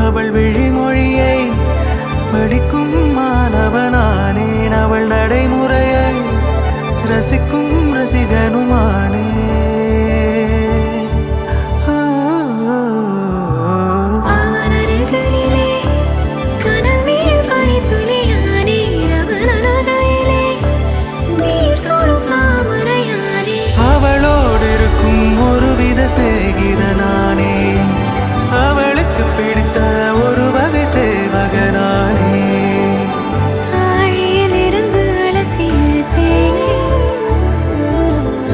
அவள் விழிமொழியை படிக்கும் மாணவனானேன். அவள் நடைமுறையை ரசிக்கும் ரசிகனுமானே. அவன் அருகிலே கனல் மேல் பனித்துளியானே. அவன் அருகிலே நீர் தொடும் தாமரையானே. அவளோடு இருக்கும் ஒருவித சிநேகிதனானே. அவளுக்கு பிடித்த ஒரு வகை சேவகனானே. ஆழியிலிருந்து அலசி இழுத்தேனே.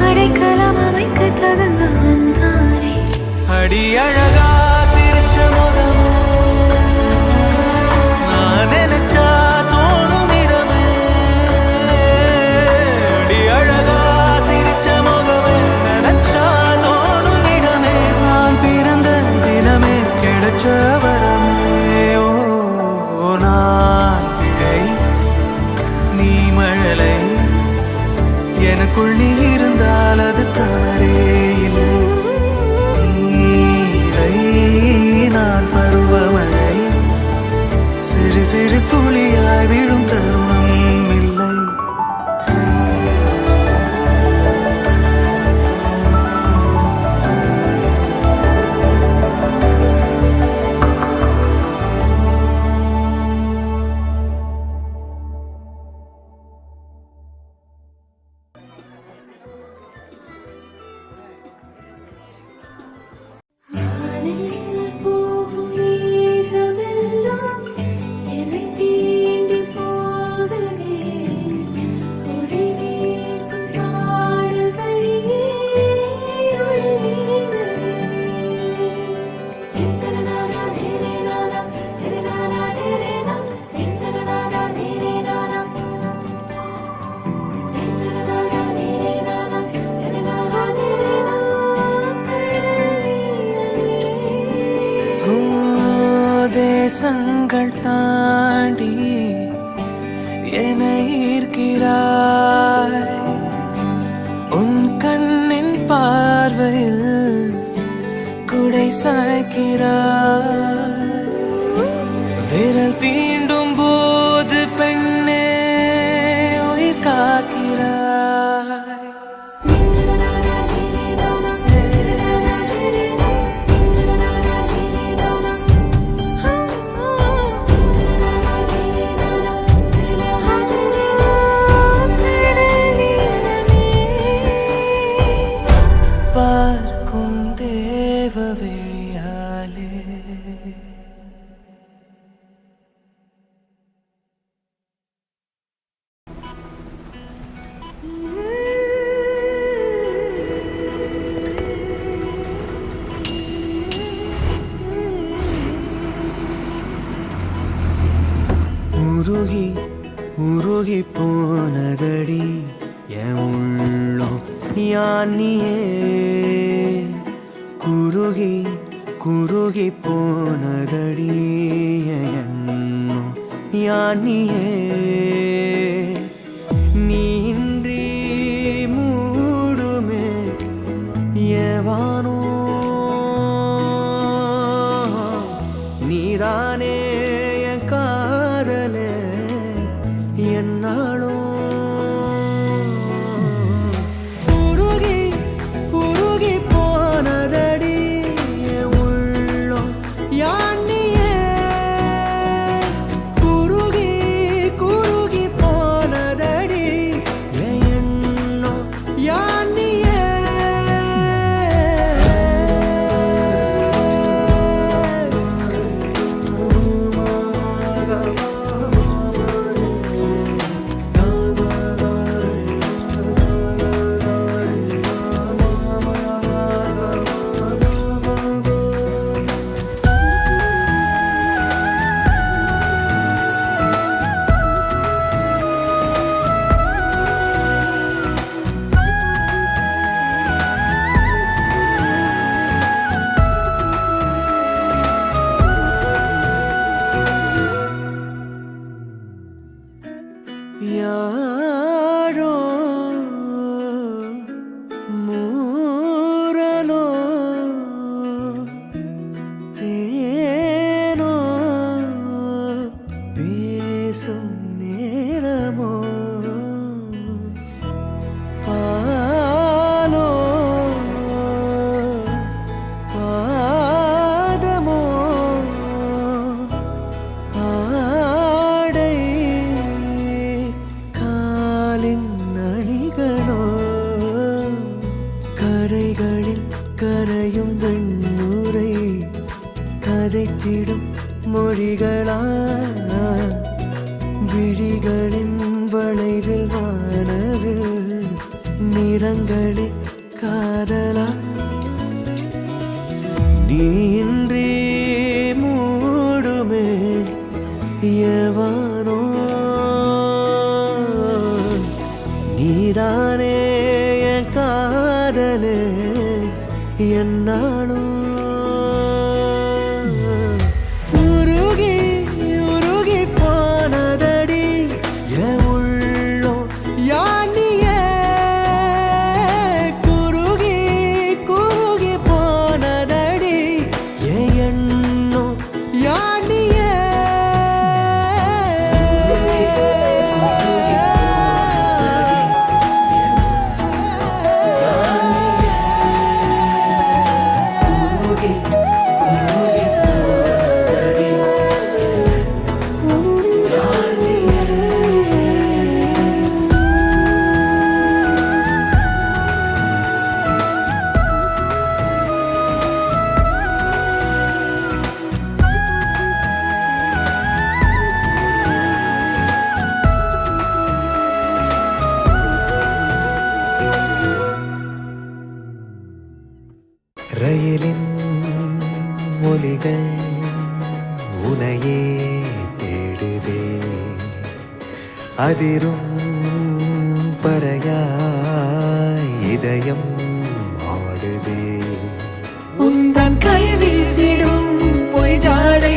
அடைக்கலம் அமைக்க தகுந்தவன் தானே. அடி அழகா சிரிச்ச முகமே, நான் நினைச்சா தோணும் இடமே. அடி அழகா சிரிச்ச முகமே, நினைச்சா தோணும் இடமே. நான் பிறந்த தினமே கிடைச்ச வரமே. ஓ நான் பிழை, நீ மழலை. எனக்குள் நீ இருந்தால் அது தவறே இல்லை. நீரை நான் பருவமழை, சிறு சிறு துளியாய் விழும் தருணம் இல்லை. வானில் போகும் மேகமெல்லாம் என்னை தீண்டி போகுதே. ஒளி வீசும் பாடல் வழியே இருள் நீங்குதே. திந்தனனானா தேரேனானா, தேரேனானா தேரேனா, திந்தனனானா தேரேனானா. திந்தனனானா தேரேனானா, தேரேனானா தேரேனா. தேசங்கள் தாண்டி என்னை ஈர்க்கிறாய். உன் கண்ணின் பார்வையில் குடை சாய்க்கிறாய். விரல் தீண்டும் போது பெண்ணே உயிர் காக்கிறாய். பார்க்கும் தேவ விழியாலே உருகி உருகி போனதடி என் உள்ளம் யானியே குருகி குருகி போனதடி என் எண்ணம் யானியே நீன்றி மூடுமே ஏவானோ நீதானே என் காதலே என்னாலும் உருகி உருகி போனதடி என் உள்ளம் யானியே குருகி குருகி போனதடி என் எண்ணம் யானியே யாரோ மூரலோ தேனோ பேசும் நேரமோ பாலோ பாதமோ ஆடை காலின் அணிகளோ கரைகளில் கரையும் வெண்ணுரை கதைத்திடும் மொழிகளா விழிகளின் வளைவில் வானவில் நிறங்களில் காதலா நீன்றி மூடுமே எவானோ நீதானே என் காதலே என்னாலும் உருகி உருகி போனதடி என் உள்ளம் யானியே குருகி குருகி போனதடி என் எண்ணம் யானியே ரயிலின் ஒலிகள் உனையே தேடுதே அதிரும் பறையாய் இதயம் ஆடுதே உந்தன் கை வீசிடும் பொய் ஜாடை